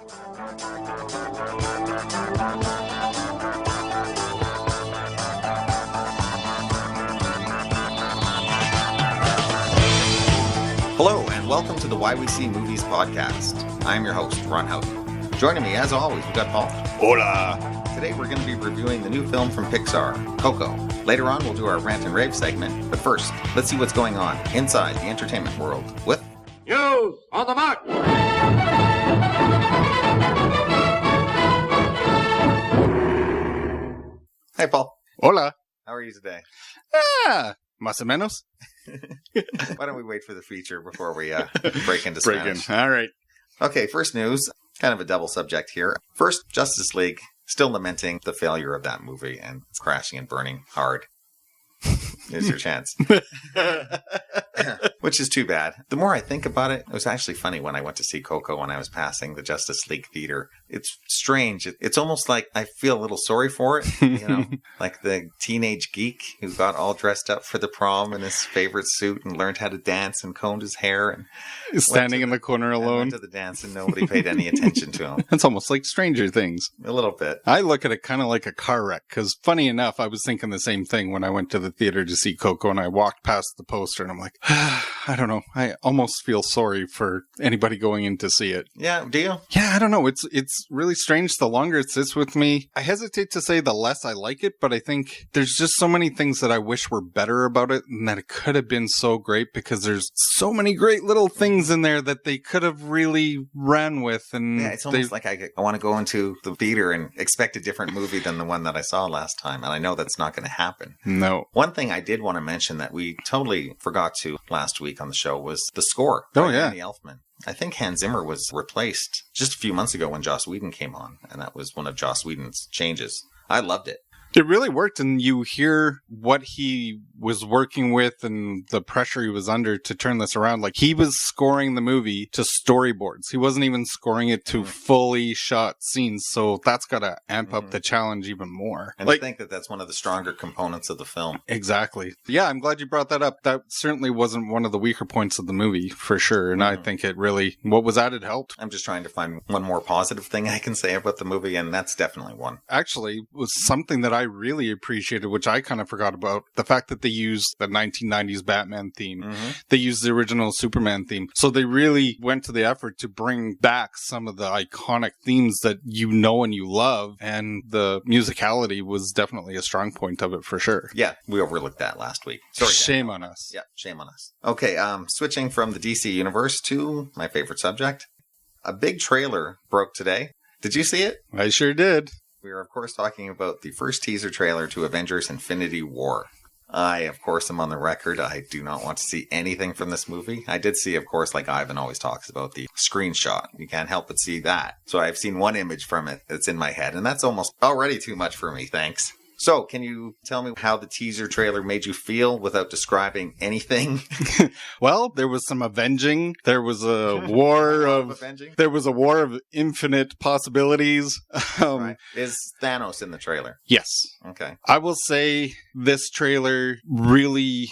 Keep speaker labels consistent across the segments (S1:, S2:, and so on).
S1: Hello, and welcome to the Why We See Movies podcast. I'm your host, Ron.Long. Joining me, as always, we've got Paul.
S2: Hola!
S1: Today we're going to be reviewing the new film from Pixar, Coco. Later on, we'll do our rant and rave segment, but first, let's see what's going on inside the entertainment world with...
S3: News on the mark!
S1: Hey, Paul.
S2: Hola!
S1: How are you today?
S2: Más o menos.
S1: Why don't we wait for the feature before we break into Spanish?
S2: All right.
S1: Okay, first news. Kind of a double subject here. First, Justice League. Still lamenting the failure of that movie and it's crashing and burning hard. Here's your chance. Which is too bad. The more I think about it, it was actually funny when I went to see Coco when I was passing the Justice League theater. It's strange. It's almost like I feel a little sorry for it. You know, like the teenage geek who got all dressed up for the prom in his favorite suit and learned how to dance and combed his hair and
S2: standing in the corner alone.
S1: Went to the dance and nobody paid any attention to him.
S2: It's almost like Stranger Things.
S1: A little bit.
S2: I look at it kind of like a car wreck because funny enough, I was thinking the same thing when I went to the theater to see Coco and I walked past the poster and I'm like, I don't know. I almost feel sorry for anybody going in to see it.
S1: Yeah, do you?
S2: Yeah, I don't know. It's really strange. The longer it sits with me, I hesitate to say the less I like it, but I think there's just so many things that I wish were better about it and that it could have been so great because there's so many great little things in there that they could have really ran with. And
S1: yeah, it's almost like I want to go into the theater and expect a different movie than the one that I saw last time. And I know that's not going to happen.
S2: No.
S1: One thing I did want to mention that we totally forgot to last week on the show was the score.
S2: Oh, yeah.
S1: Danny Elfman. I think Hans Zimmer was replaced just a few months ago when Joss Whedon came on, and that was one of Joss Whedon's changes. I loved it.
S2: It really worked, and you hear what he was working with and the pressure he was under to turn this around. Like, he was scoring the movie to storyboards. He wasn't even scoring it to fully shot scenes, so that's got to amp up the challenge even more.
S1: And I think that that's one of the stronger components of the film.
S2: Exactly. Yeah, I'm glad you brought that up. That certainly wasn't one of the weaker points of the movie, for sure, and I think it really, what was added helped.
S1: I'm just trying to find one more positive thing I can say about the movie, and that's definitely one.
S2: Actually, was something that I really appreciated, which I kind of forgot about, the fact that they used the 1990s Batman theme. They used the original Superman theme. So they really went to the effort to bring back some of the iconic themes that you know and you love, and the musicality was definitely a strong point of it for sure.
S1: Yeah, we overlooked that last week. Sorry,
S2: shame on us.
S1: Yeah, shame on us. Okay, switching from the DC universe to my favorite subject. A big trailer broke today. Did you see it?
S2: I sure did.
S1: We are, of course, talking about the first teaser trailer to Avengers Infinity War. I, of course, am on the record. I do not want to see anything from this movie. I did see, of course, like Ivan always talks about, the screenshot. You can't help but see that. So I've seen one image from it that's in my head, and that's almost already too much for me, thanks. So, can you tell me how the teaser trailer made you feel without describing anything?
S2: Well, there was some avenging. There was a war of
S1: avenging.
S2: There was a war of infinite possibilities.
S1: Right. Is Thanos in the trailer?
S2: Yes.
S1: Okay.
S2: I will say this trailer really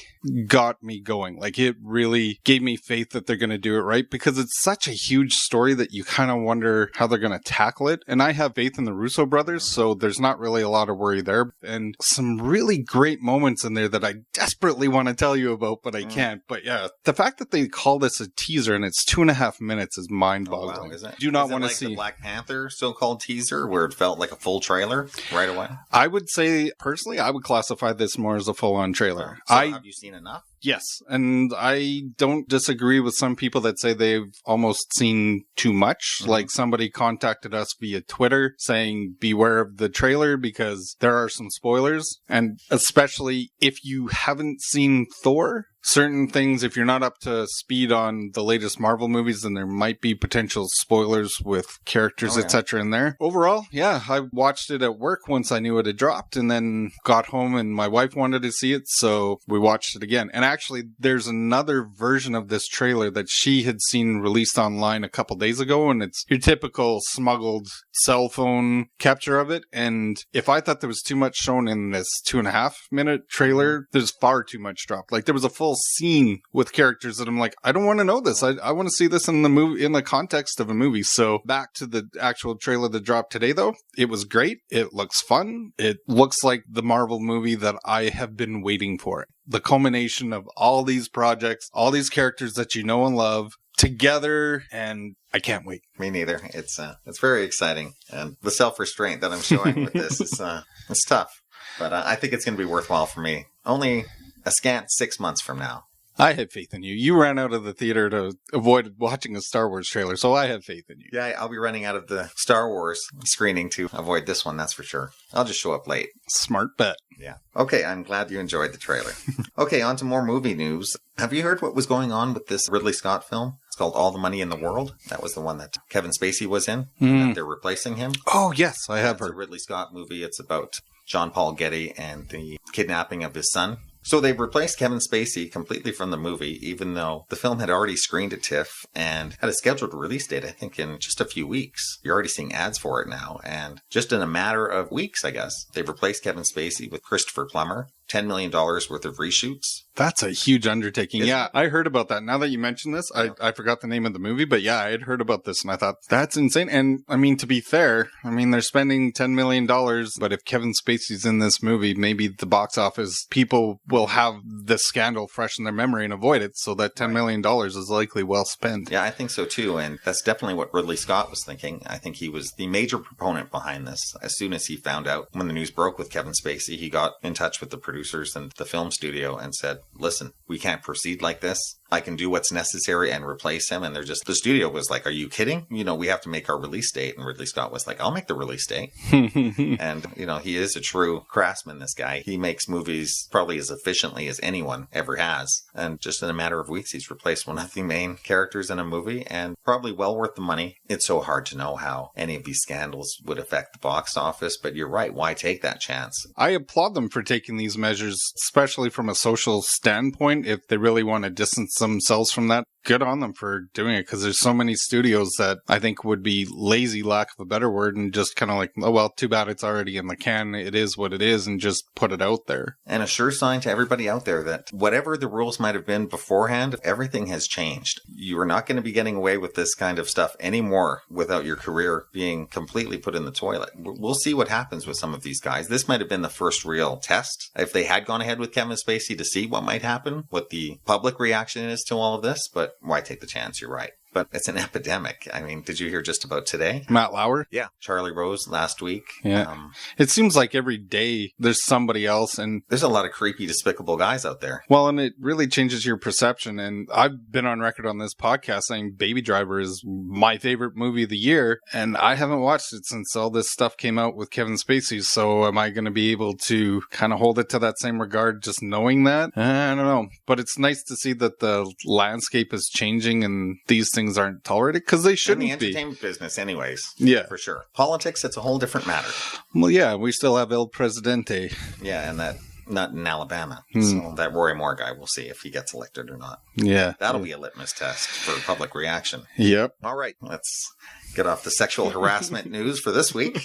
S2: got me going. Like, it really gave me faith that they're going to do it right, because it's such a huge story that you kind of wonder how they're going to tackle it. And I have faith in the Russo brothers, so there's not really a lot of worry there. And some really great moments in there that I desperately want to tell you about, but I can't. But yeah, the fact that they call this a teaser and it's 2.5 minutes is mind-boggling.
S1: Oh, wow. Is it?
S2: Do not
S1: want to
S2: see
S1: the Black Panther so-called teaser where it felt like a full trailer right away?
S2: I would say, personally, I would classify this more as a full-on trailer.
S1: So have you seen enough?
S2: Yes, and I don't disagree with some people that say they've almost seen too much. Like, somebody contacted us via Twitter saying, beware of the trailer because there are some spoilers. And especially if you haven't seen Thor, certain things, if you're not up to speed on the latest Marvel movies, then there might be potential spoilers with characters, etc. in there. Overall, yeah, I watched it at work once I knew it had dropped, and then got home and my wife wanted to see it, so we watched it again. And actually, there's another version of this trailer that she had seen released online a couple days ago, and it's your typical smuggled cell phone capture of it. And if I thought there was too much shown in this 2.5 minute trailer, there's far too much dropped. Like, there was a full scene with characters that I'm like, I don't want to know this. I want to see this in the movie, in the context of a movie. So back to the actual trailer that dropped today, though. It was great. It looks fun. It looks like the Marvel movie that I have been waiting for. The culmination of all these projects, all these characters that you know and love together, and I can't wait.
S1: Me neither. It's very exciting, and the self-restraint that I'm showing with this is it's tough, but I think it's going to be worthwhile for me. Only a scant 6 months from now.
S2: I have faith in you. You ran out of the theater to avoid watching a Star Wars trailer, so I have faith in you.
S1: Yeah, I'll be running out of the Star Wars screening to avoid this one, that's for sure. I'll just show up late.
S2: Smart bet.
S1: Yeah. Okay, I'm glad you enjoyed the trailer. Okay, on to more movie news. Have you heard what was going on with this Ridley Scott film? It's called All the Money in the World. That was the one that Kevin Spacey was in. That they're replacing him.
S2: Oh, yes, I have heard.
S1: It's a Ridley Scott movie. It's about John Paul Getty and the kidnapping of his son. So they've replaced Kevin Spacey completely from the movie, even though the film had already screened at TIFF and had a scheduled release date, I think, in just a few weeks. You're already seeing ads for it now. And just in a matter of weeks, I guess, they've replaced Kevin Spacey with Christopher Plummer. $10 million worth of reshoots.
S2: That's a huge undertaking. Yeah, I heard about that. Now that you mention this, I forgot the name of the movie, but yeah, I had heard about this and I thought, that's insane. And I mean, to be fair, I mean, they're spending $10 million, but if Kevin Spacey's in this movie, maybe the box office people will have the scandal fresh in their memory and avoid it. So that $10 million is likely well spent.
S1: Yeah, I think so too. And that's definitely what Ridley Scott was thinking. I think he was the major proponent behind this. As soon as he found out, when the news broke with Kevin Spacey, he got in touch with the producers and the film studio and said, listen, we can't proceed like this. I can do what's necessary and replace him. And the studio was like, are you kidding? You know, we have to make our release date. And Ridley Scott was like, I'll make the release date. And, you know, he is a true craftsman, this guy. He makes movies probably as efficiently as anyone ever has. And just in a matter of weeks, he's replaced one of the main characters in a movie and probably well worth the money. It's so hard to know how any of these scandals would affect the box office, but you're right. Why take that chance?
S2: I applaud them for taking these measures, especially from a social standpoint. If they really want to distance themselves from that, good on them for doing it, because there's so many studios that I think would be lazy, lack of a better word, and just kind of like, oh, well, too bad it's already in the can. It is what it is, and just put it out there.
S1: And a sure sign to everybody out there that whatever the rules might have been beforehand, everything has changed. You are not going to be getting away with this kind of stuff anymore without your career being completely put in the toilet. We'll see what happens with some of these guys. This might have been the first real test. If they had gone ahead with Kevin Spacey to see what might happen, what the public reaction is to all of this, but why take the chance? You're right. But it's an epidemic. I mean, did you hear just about today?
S2: Matt Lauer?
S1: Yeah. Charlie Rose last week.
S2: Yeah. It seems like every day there's somebody else, and
S1: there's a lot of creepy, despicable guys out there.
S2: Well, and it really changes your perception. And I've been on record on this podcast saying Baby Driver is my favorite movie of the year, and I haven't watched it since all this stuff came out with Kevin Spacey. So am I going to be able to kind of hold it to that same regard just knowing that? I don't know. But it's nice to see that the landscape is changing and these things aren't tolerated, because they shouldn't be.
S1: In the entertainment business anyways.
S2: Yeah.
S1: For sure. Politics, it's a whole different matter.
S2: Well, yeah, we still have El Presidente.
S1: Yeah, and that not in Alabama. So that Roy Moore guy, we'll see if he gets elected or not.
S2: Yeah.
S1: That'll be a litmus test for public reaction.
S2: Yep.
S1: All right, let's get off the sexual harassment news for this week.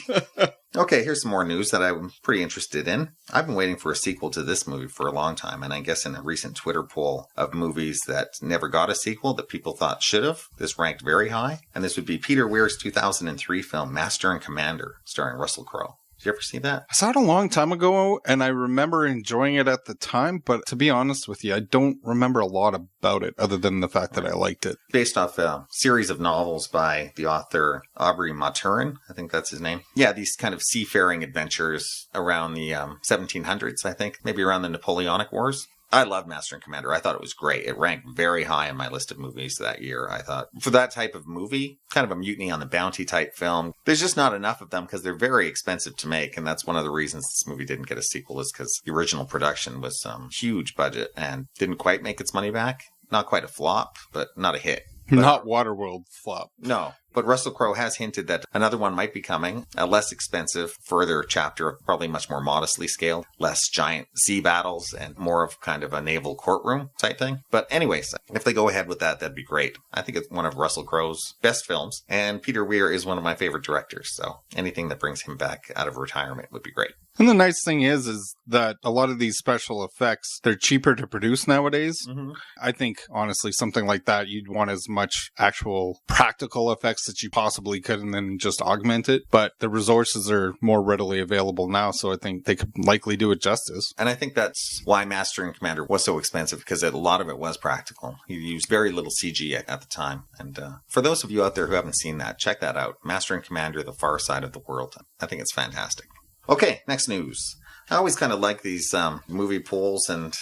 S1: Okay, here's some more news that I'm pretty interested in. I've been waiting for a sequel to this movie for a long time, and I guess in a recent Twitter poll of movies that never got a sequel that people thought should have, this ranked very high. And this would be Peter Weir's 2003 film Master and Commander, starring Russell Crowe. Did you ever see that?
S2: I saw it a long time ago, and I remember enjoying it at the time, but to be honest with you, I don't remember a lot about it, other than the fact that I liked it.
S1: Based off a series of novels by the author Aubrey Maturin, I think that's his name. Yeah, these kind of seafaring adventures around the 1700s, I think, maybe around the Napoleonic Wars. I love Master and Commander. I thought it was great. It ranked very high on my list of movies that year. I thought for that type of movie, kind of a Mutiny on the Bounty type film, there's just not enough of them because they're very expensive to make. And that's one of the reasons this movie didn't get a sequel, is because the original production was huge budget and didn't quite make its money back. Not quite a flop, but not a hit.
S2: Not Waterworld flop.
S1: No, But Russell Crowe has hinted that another one might be coming, a less expensive, further chapter, probably much more modestly scaled, less giant sea battles, and more of kind of a naval courtroom type thing. But anyways, if they go ahead with that, that'd be great. I think it's one of Russell Crowe's best films, and Peter Weir is one of my favorite directors, so anything that brings him back out of retirement would be great.
S2: And the nice thing is that a lot of these special effects, they're cheaper to produce nowadays. Mm-hmm. I think, honestly, something like that, you'd want as much actual practical effects that you possibly could and then just augment it. But the resources are more readily available now, so I think they could likely do it justice.
S1: And I think that's why Master and Commander was so expensive, because a lot of it was practical. You used very little CG at the time. And for those of you out there who haven't seen that, check that out. Master and Commander, The Far Side of the World. I think it's fantastic. Okay, next news. I always kind of like these movie polls, and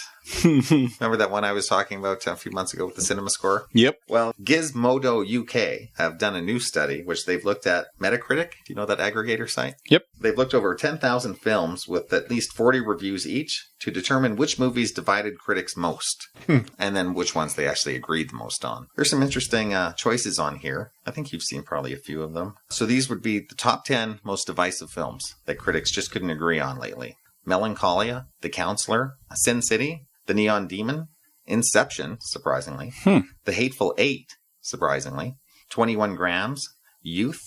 S1: remember that one I was talking about a few months ago with the cinema score?
S2: Yep.
S1: Well, Gizmodo UK have done a new study, which they've looked at Metacritic. Do you know that aggregator site?
S2: Yep.
S1: They've looked over 10,000 films with at least 40 reviews each to determine which movies divided critics most, and then which ones they actually agreed the most on. There's some interesting choices on here. I think you've seen probably a few of them. So these would be the top 10 most divisive films that critics just couldn't agree on lately. Melancholia, The Counselor, Sin City, The Neon Demon, Inception, surprisingly, The Hateful Eight, surprisingly, 21 Grams, Youth,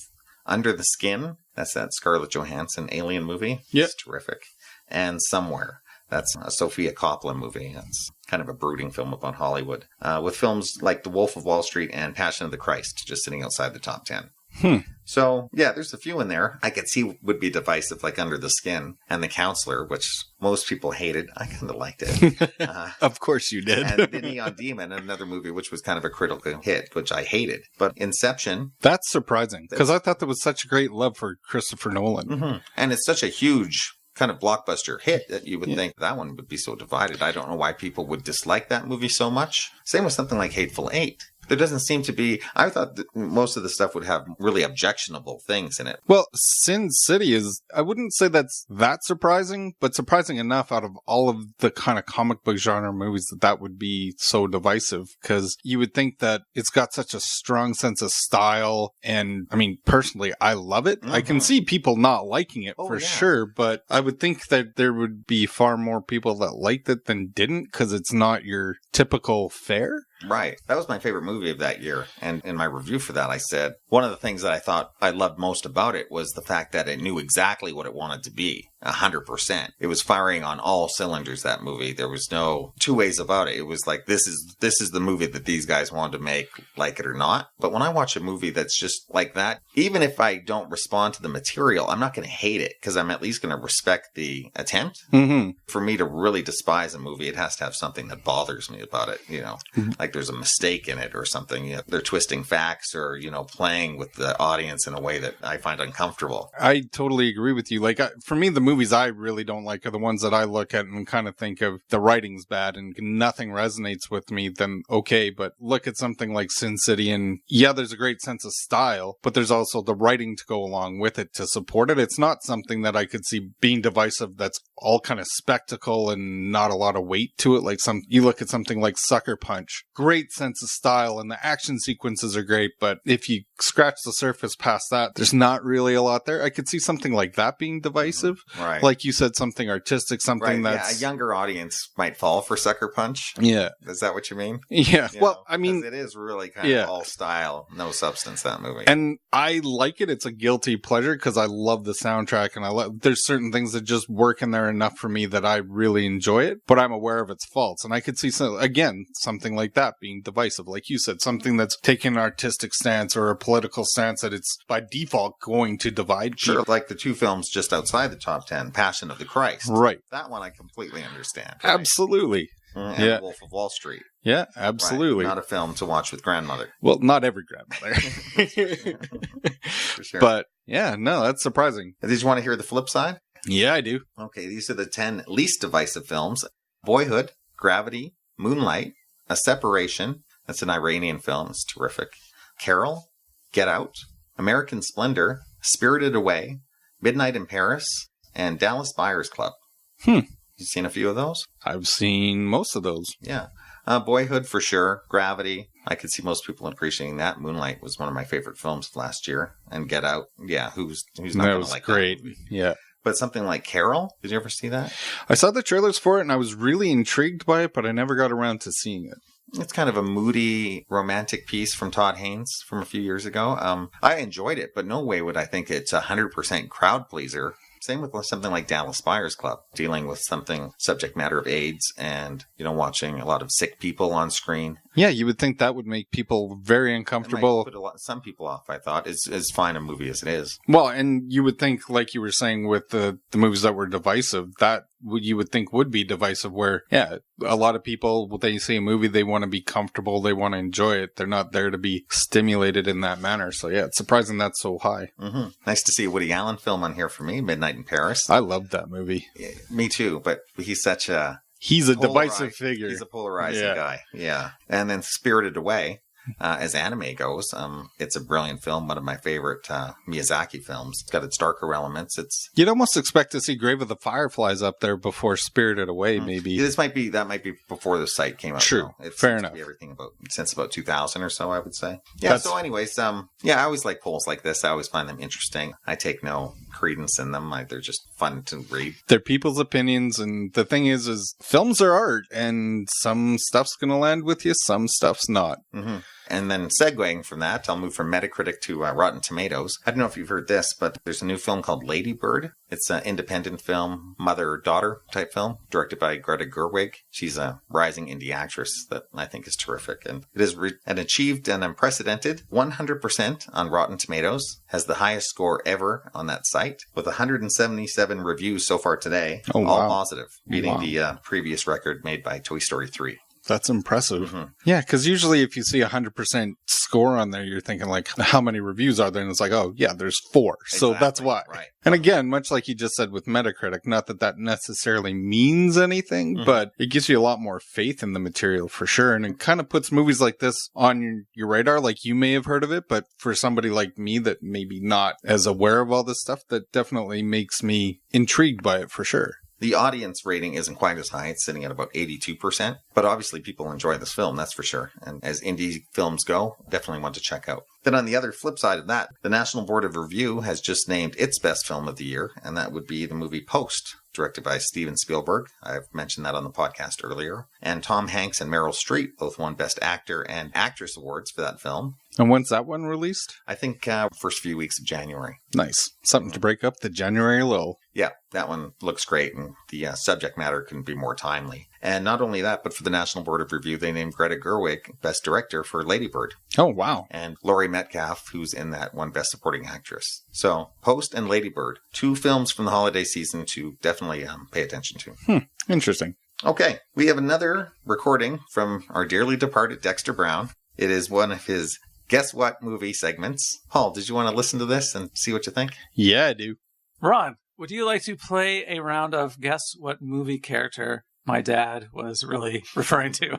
S1: Under the Skin, that's that Scarlett Johansson alien movie.
S2: Yep.
S1: It's terrific. And Somewhere, that's a Sofia Coppola movie. That's kind of a brooding film about Hollywood, with films like The Wolf of Wall Street and Passion of the Christ just sitting outside the top 10. So, yeah, there's a few in there I could see would be divisive, like Under the Skin and The Counselor, which most people hated. I kind of liked it.
S2: Of course you did.
S1: And The Neon Demon, another movie which was kind of a critical hit, which I hated. But Inception...
S2: That's surprising, because I thought there was such a great love for Christopher Nolan.
S1: Mm-hmm. And it's such a huge kind of blockbuster hit that you would think that one would be so divided. I don't know why people would dislike that movie so much. Same with something like Hateful Eight. There doesn't seem to be... I thought that most of the stuff would have really objectionable things in it.
S2: Well, Sin City is... I wouldn't say that's that surprising, but surprising enough out of all of the kind of comic book genre movies that would be so divisive, because you would think that it's got such a strong sense of style, and, I mean, personally, I love it. Mm-hmm. I can see people not liking it sure, but I would think that there would be far more people that liked it than didn't, because it's not your typical fare.
S1: Right. That was my favorite movie of that year. And in my review for that, I said, one of the things that I thought I loved most about it was the fact that it knew exactly what it wanted to be. 100%. It was firing on all cylinders, that movie. There was no two ways about it. It was like, this is the movie that these guys wanted to make, like it or not. But when I watch a movie that's just like that, even if I don't respond to the material, I'm not going to hate it, because I'm at least going to respect the attempt. Mm-hmm. For me to really despise a movie, it has to have something that bothers me about it, you know, like there's a mistake in it or something. You know, they're twisting facts or, you know, playing with the audience in a way that I find uncomfortable.
S2: I totally agree with you. Like, for me, the movies I really don't like are the ones that I look at and kind of think of the writing's bad and nothing resonates with me, then okay. But look at something like Sin City, and yeah, there's a great sense of style, but there's also the writing to go along with it to support it. It's not something that I could see being divisive that's all kind of spectacle and not a lot of weight to it. Like you look at something like Sucker Punch, great sense of style and the action sequences are great, but if you scratch the surface past that, there's not really a lot there. I could see something like that being divisive.
S1: Right.
S2: Like you said, something artistic, something that's...
S1: Yeah, a younger audience might fall for Sucker Punch.
S2: Yeah.
S1: Is that what you mean?
S2: Yeah.
S1: You
S2: well,
S1: know,
S2: I mean...
S1: it is really kind of all style, no substance, that movie.
S2: And I like it. It's a guilty pleasure because I love the soundtrack, and there's certain things that just work in there enough for me that I really enjoy it, but I'm aware of its faults. And I could see, something like that being divisive. Like you said, something that's taking an artistic stance or a political stance that it's by default going to divide.
S1: Sure, like the two films just outside the top 10, Passion of the Christ.
S2: Right.
S1: That one I completely understand.
S2: Right? Absolutely.
S1: And Wolf of Wall Street.
S2: Yeah, absolutely.
S1: Right. Not a film to watch with grandmother.
S2: Well, not every grandmother.
S1: For sure.
S2: But, yeah, no, that's surprising.
S1: Did you want to hear the flip side?
S2: Yeah, I do.
S1: Okay, these are the 10 least divisive films. Boyhood, Gravity, Moonlight, A Separation. That's an Iranian film. It's terrific. Carol, Get Out, American Splendor, Spirited Away, Midnight in Paris, and Dallas Buyers Club. You seen a few of those?
S2: I've seen most of those.
S1: Yeah. Boyhood for sure. Gravity. I could see most people appreciating that. Moonlight was one of my favorite films of last year. And Get Out, yeah, who's not going to like
S2: great.
S1: that movie?
S2: Yeah.
S1: But something like Carol, did you ever see that?
S2: I saw the trailers for it and I was really intrigued by it, but I never got around to seeing it.
S1: It's kind of a moody, romantic piece from Todd Haynes from a few years ago. I enjoyed it, but no way would I think it's 100% crowd pleaser. Same with something like Dallas Buyers Club, dealing with something subject matter of AIDS and, watching a lot of sick people on screen.
S2: Yeah, you would think that would make people very uncomfortable.
S1: It might put some people off, I thought. It's as fine a movie as it is.
S2: Well, and you would think, like you were saying with the movies that were divisive, that you would think would be divisive where, yeah, a lot of people, when they see a movie, they want to be comfortable, they want to enjoy it. They're not there to be stimulated in that manner. So yeah, it's surprising that's so high.
S1: Mm-hmm. Nice to see a Woody Allen film on here for me, Midnight in Paris.
S2: I loved that movie.
S1: Yeah, me too, but he's such a...
S2: He's a divisive figure.
S1: He's a polarizing guy. Yeah. And then Spirited Away, as anime goes, it's a brilliant film. One of my favorite Miyazaki films. It's got its darker elements.
S2: You'd almost expect to see Grave of the Fireflies up there before Spirited Away, maybe.
S1: Yeah, that might be before the site came out.
S2: True. Fair enough.
S1: Everything since about 2000 or so, I would say. Yeah. So anyways, I always like polls like this. I always find them interesting. I take no credence in them. They're just fun to read.
S2: They're people's opinions, and the thing is films are art, and some stuff's going to land with you, some stuff's not.
S1: Mm-hmm. And then segueing from that, I'll move from Metacritic to Rotten Tomatoes. I don't know if you've heard this, but there's a new film called Lady Bird. It's an independent film, mother-daughter type film, directed by Greta Gerwig. She's a rising indie actress that I think is terrific. And it has achieved an unprecedented 100% on Rotten Tomatoes, has the highest score ever on that site, with 177 reviews so far today, all positive, beating the previous record made by Toy Story 3.
S2: That's impressive.
S1: Mm-hmm.
S2: Yeah, because usually if you see 100% score on there, you're thinking like, how many reviews are there? And it's like, oh, yeah, there's 4. Exactly. So that's why. Right. And again, much like you just said with Metacritic, not that necessarily means anything, but it gives you a lot more faith in the material for sure. And it kind of puts movies like this on your radar, like you may have heard of it, but for somebody like me that maybe not as aware of all this stuff, that definitely makes me intrigued by it for sure.
S1: The audience rating isn't quite as high. It's sitting at about 82%. But obviously people enjoy this film, that's for sure. And as indie films go, definitely want to check out. Then on the other flip side of that, the National Board of Review has just named its best film of the year, and that would be the movie Post, directed by Steven Spielberg. I've mentioned that on the podcast earlier. And Tom Hanks and Meryl Streep both won Best Actor and Actress awards for that film.
S2: And when's that one released?
S1: I think first few weeks of January.
S2: Nice. Something to break up the January lull.
S1: Yeah, that one looks great, and the subject matter couldn't be more timely. And not only that, but for the National Board of Review, they named Greta Gerwig Best Director for Lady Bird.
S2: Oh, wow.
S1: And Laurie Metcalf, who's in that, won Best Supporting Actress. So, Post and Lady Bird, 2 films from the holiday season to definitely pay attention to.
S2: Interesting.
S1: Okay, we have another recording from our dearly departed Dexter Brown. It is one of his Guess What movie segments. Paul, did you want to listen to this and see what you think?
S2: Yeah, I do.
S4: Ron, would you like to play a round of Guess What movie character my dad was really referring to?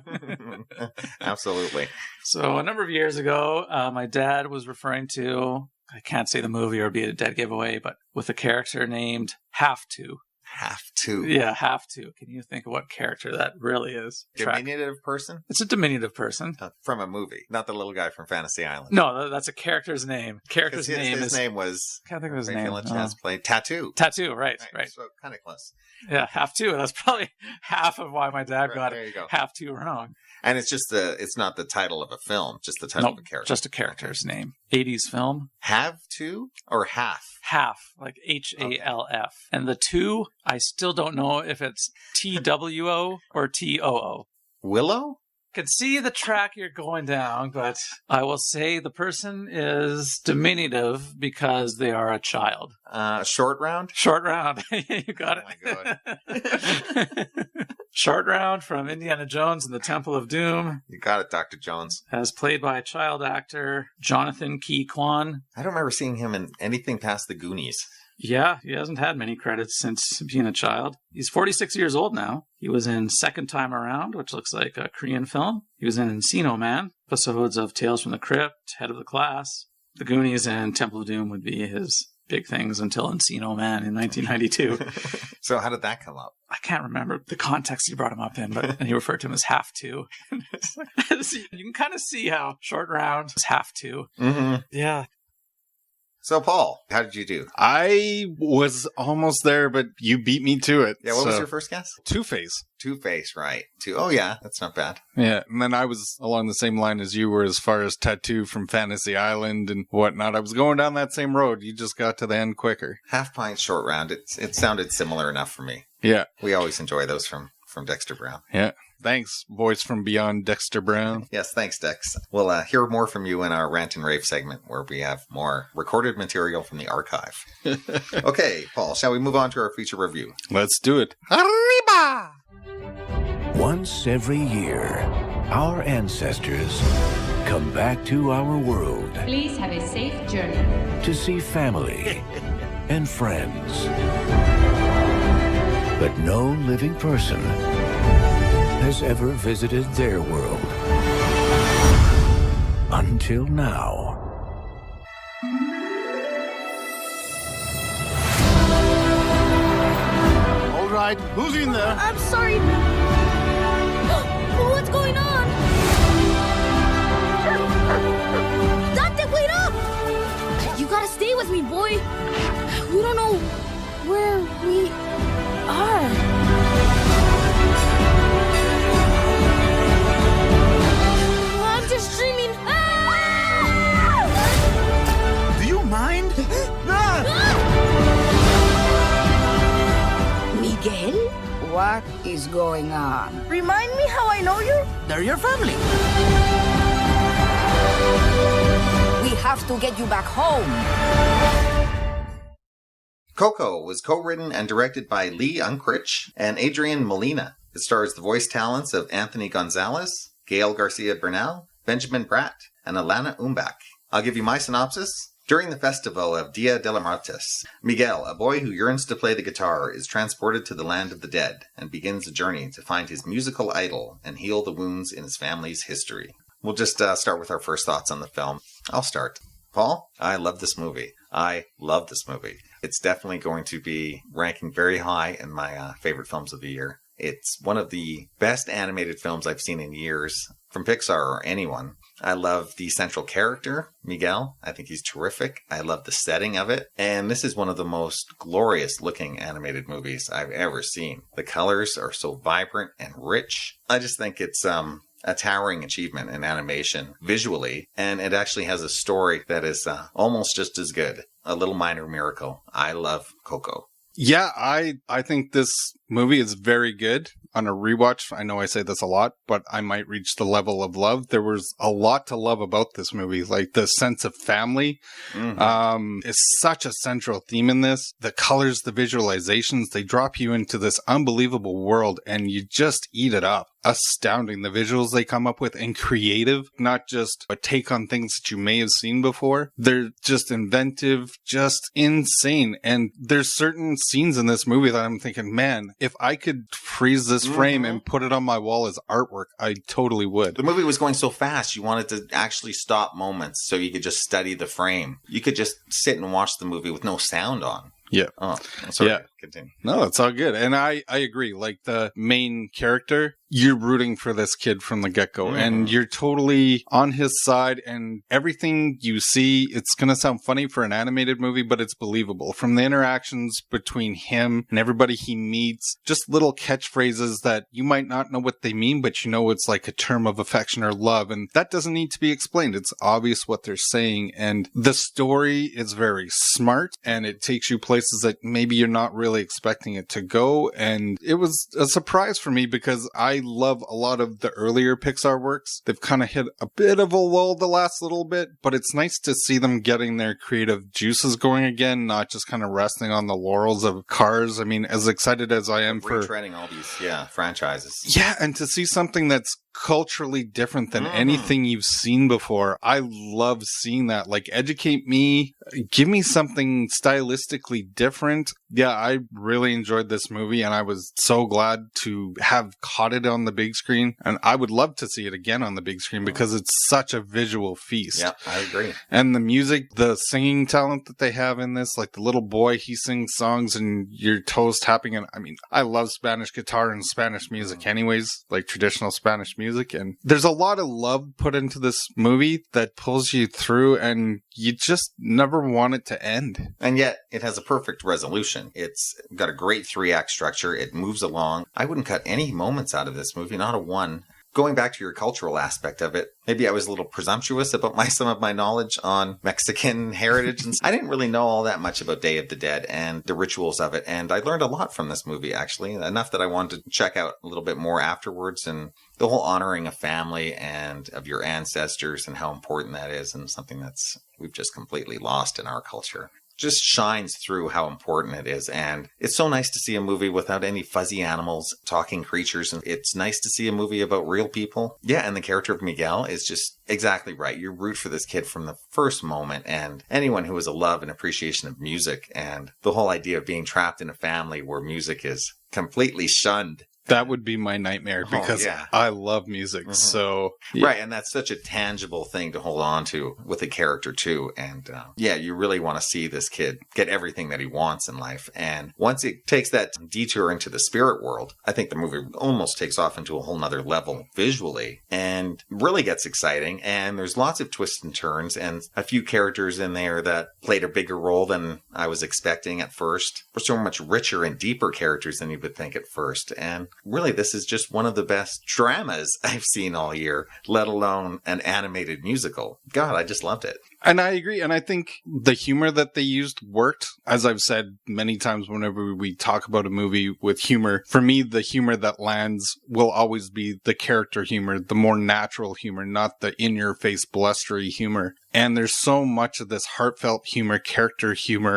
S1: Absolutely.
S4: So a number of years ago, my dad was referring to, I can't say the movie or be a dead giveaway, but with a character named Have To.
S1: Have to.
S4: Yeah, have to. Can you think of what character that really is?
S1: Diminutive person?
S4: It's a diminutive person.
S1: From a movie, not the little guy from Fantasy Island.
S4: No, that's a character's name. His
S1: name was...
S4: Can't think of his name.
S1: Played Tattoo.
S4: Tattoo, right.
S1: So kind of close.
S4: Yeah, Have To. That's probably half of why my dad got Have To wrong.
S1: And it's just it's not the title of a film, just the title of a character.
S4: Just a character's name. 80s film.
S1: Have to or half?
S4: Half, like HALF. And the 2, I still don't know if it's TWO or TOO.
S1: Willow?
S4: Can see the track you're going down, but I will say the person is diminutive because they are a child.
S1: Short Round?
S4: Short Round. You got it.
S1: Oh my God.
S4: Short Round from Indiana Jones and the Temple of Doom.
S1: You got it, Dr. Jones.
S4: As played by a child actor, Jonathan Ke Quan.
S1: I don't remember seeing him in anything past the Goonies.
S4: Yeah, he hasn't had many credits since being a child. He's 46 years old now. He was in Second Time Around, which looks like a Korean film. He was in Encino Man, episodes of Tales from the Crypt, Head of the Class. The Goonies and Temple of Doom would be his big things until Encino Man in 1992.
S1: So how did that come up?
S4: I can't remember the context he brought him up in, but and he referred to him as half two. You can kind of see how Short Round is half two.
S1: Mm-hmm.
S4: Yeah.
S1: So, Paul, how did you do?
S2: I was almost there, but you beat me to it.
S1: Yeah, what was your first guess?
S2: Two-Face.
S1: Two-Face, right. Oh, yeah, that's not bad.
S2: Yeah, and then I was along the same line as you were as far as Tattoo from Fantasy Island and whatnot. I was going down that same road. You just got to the end quicker.
S1: Half Pint, Short Round. It sounded similar enough for me.
S2: Yeah.
S1: We always enjoy those from Dexter Brown.
S2: Yeah. Thanks, voice from beyond, Dexter Brown.
S1: Yes, thanks, Dex. We'll hear more from you in our Rant and Rave segment, where we have more recorded material from the archive. Okay, Paul, shall we move on to our feature review?
S2: Let's do it. Arriba!
S5: Once every year, our ancestors come back to our world
S6: Please have a safe journey.
S5: to see family and friends. But no living person has ever visited their world. Until now.
S7: All right, who's in there?
S8: I'm sorry. What's going on? Dante, wait up! You gotta stay with me, boy. We don't know where we are. I'm just dreaming.
S7: Do you mind?
S9: Miguel? What is going on?
S8: Remind me how I know you?
S7: They're your family.
S9: We have to get you back home.
S1: Coco was co-written and directed by Lee Unkrich and Adrian Molina. It stars the voice talents of Anthony Gonzalez, Gail Garcia Bernal, Benjamin Bratt, and Alana Umbach. I'll give you my synopsis. During the festival of Dia de la Muertes, Miguel, a boy who yearns to play the guitar, is transported to the land of the dead and begins a journey to find his musical idol and heal the wounds in his family's history. We'll just start with our first thoughts on the film. I'll start. Paul, I love this movie. It's definitely going to be ranking very high in my favorite films of the year. It's one of the best animated films I've seen in years from Pixar or anyone. I love the central character, Miguel. I think he's terrific. I love the setting of it. And this is one of the most glorious looking animated movies I've ever seen. The colors are so vibrant and rich. I just think it's a towering achievement in animation visually. And it actually has a story that is almost just as good. A Little Minor Miracle. I love Coco.
S2: Yeah, I think this movie is very good. On a rewatch, I know I say this a lot, but I might reach the level of love. There was a lot to love about this movie, like the sense of family is such a central theme in this. The colors, the visualizations, they drop you into this unbelievable world and you just eat it up. Astounding, the visuals they come up with, and creative, not just a take on things that you may have seen before. They're just inventive, just insane. And there's certain scenes in this movie that I'm thinking, man, if I could freeze this frame and put it on my wall as artwork, I totally would.
S1: The movie was going so fast, you wanted to actually stop moments so you could just study the frame. You could just sit and watch the movie with no sound on.
S2: Yeah.
S1: Oh, sorry.
S2: Yeah.
S1: Continue.
S2: No, it's all good. And I agree. Like the main character, you're rooting for this kid from the get-go and you're totally on his side, and everything you see, it's going to sound funny for an animated movie, but it's believable. From the interactions between him and everybody he meets, just little catchphrases that you might not know what they mean, but you know it's like a term of affection or love, and that doesn't need to be explained. It's obvious what they're saying, and the story is very smart, and it takes you places that maybe you're not really expecting it to go, and it was a surprise for me because I love a lot of the earlier Pixar works. They've kind of hit a bit of a lull the last little bit, but it's nice to see them getting their creative juices going again, not just kind of resting on the laurels of Cars. I mean, as excited as I am for
S1: retreading all these franchises.
S2: Yeah, and to see something that's culturally different than anything you've seen before. I love seeing that. Like, educate me, give me something stylistically different. Yeah, really enjoyed this movie, and I was so glad to have caught it on the big screen. And I would love to see it again on the big screen because it's such a visual feast.
S1: Yeah, I agree.
S2: And the music, the singing talent that they have in this, like the little boy, he sings songs and your toes tapping. And I mean, I love Spanish guitar and Spanish music anyways, like traditional Spanish music. And there's a lot of love put into this movie that pulls you through, and you just never want it to end.
S1: And yet, it has a perfect resolution. It's got a great 3-act structure. It moves along. I wouldn't cut any moments out of this movie, not a one. Going back to your cultural aspect of it, maybe I was a little presumptuous about some of my knowledge on Mexican heritage. And I didn't really know all that much about Day of the Dead and the rituals of it. And I learned a lot from this movie, actually, enough that I wanted to check out a little bit more afterwards. And the whole honoring of family and of your ancestors and how important that is, and something that's we've just completely lost in our culture. Just shines through how important it is. And it's so nice to see a movie without any fuzzy animals, talking creatures. And it's nice to see a movie about real people. Yeah, and the character of Miguel is just exactly right. You root for this kid from the first moment. And anyone who has a love and appreciation of music, and the whole idea of being trapped in a family where music is completely shunned.
S2: That would be my nightmare because I love music. Mm-hmm. So
S1: right, and that's such a tangible thing to hold on to with a character too. And you really want to see this kid get everything that he wants in life. And once it takes that detour into the spirit world, I think the movie almost takes off into a whole nother level visually and really gets exciting. And there's lots of twists and turns and a few characters in there that played a bigger role than I was expecting at first. There's so much richer and deeper characters than you would think at first. And really, this is just one of the best dramas I've seen all year, let alone an animated musical. God, I just loved it.
S2: And I agree. And I think the humor that they used worked. As I've said many times whenever we talk about a movie with humor, for me, the humor that lands will always be the character humor, the more natural humor, not the in-your-face blustery humor. And there's so much of this heartfelt humor,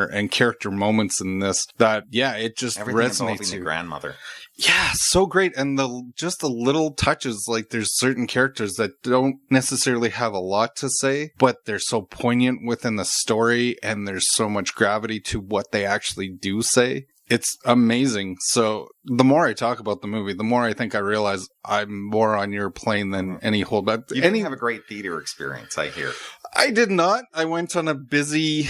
S2: and character moments in this that, it just resonates.
S1: The grandmother.
S2: Yeah, so great. And just the little touches, like there's certain characters that don't necessarily have a lot to say, but they're so poignant within the story and there's so much gravity to what they actually do say. It's amazing. So the more I talk about the movie, the more I think I realize I'm more on your plane than any holdback.
S1: You didn't have a great theater experience, I hear.
S2: I did not. I went on a busy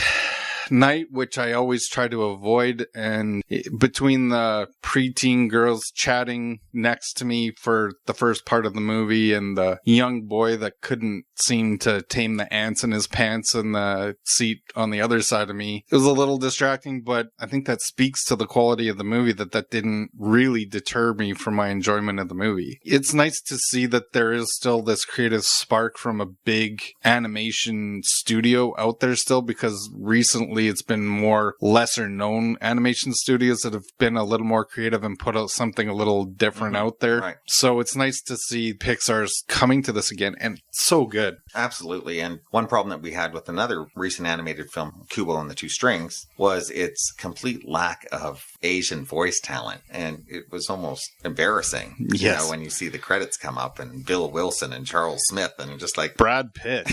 S2: night, which I always try to avoid, and between the preteen girls chatting next to me for the first part of the movie and the young boy that couldn't seem to tame the ants in his pants in the seat on the other side of me, it was a little distracting, but I think that speaks to the quality of the movie that didn't really deter me from my enjoyment of the movie. It's nice to see that there is still this creative spark from a big animation studio out there still, because recently it's been more lesser known animation studios that have been a little more creative and put out something a little different out there. Right. So it's nice to see Pixar's coming to this again, and so good.
S1: Absolutely. And one problem that we had with another recent animated film, Kubo and the Two Strings, was its complete lack of Asian voice talent. And it was almost embarrassing.
S2: Yes.
S1: You know, when you see the credits come up and Bill Wilson and Charles Smith and just like
S2: Brad Pitt.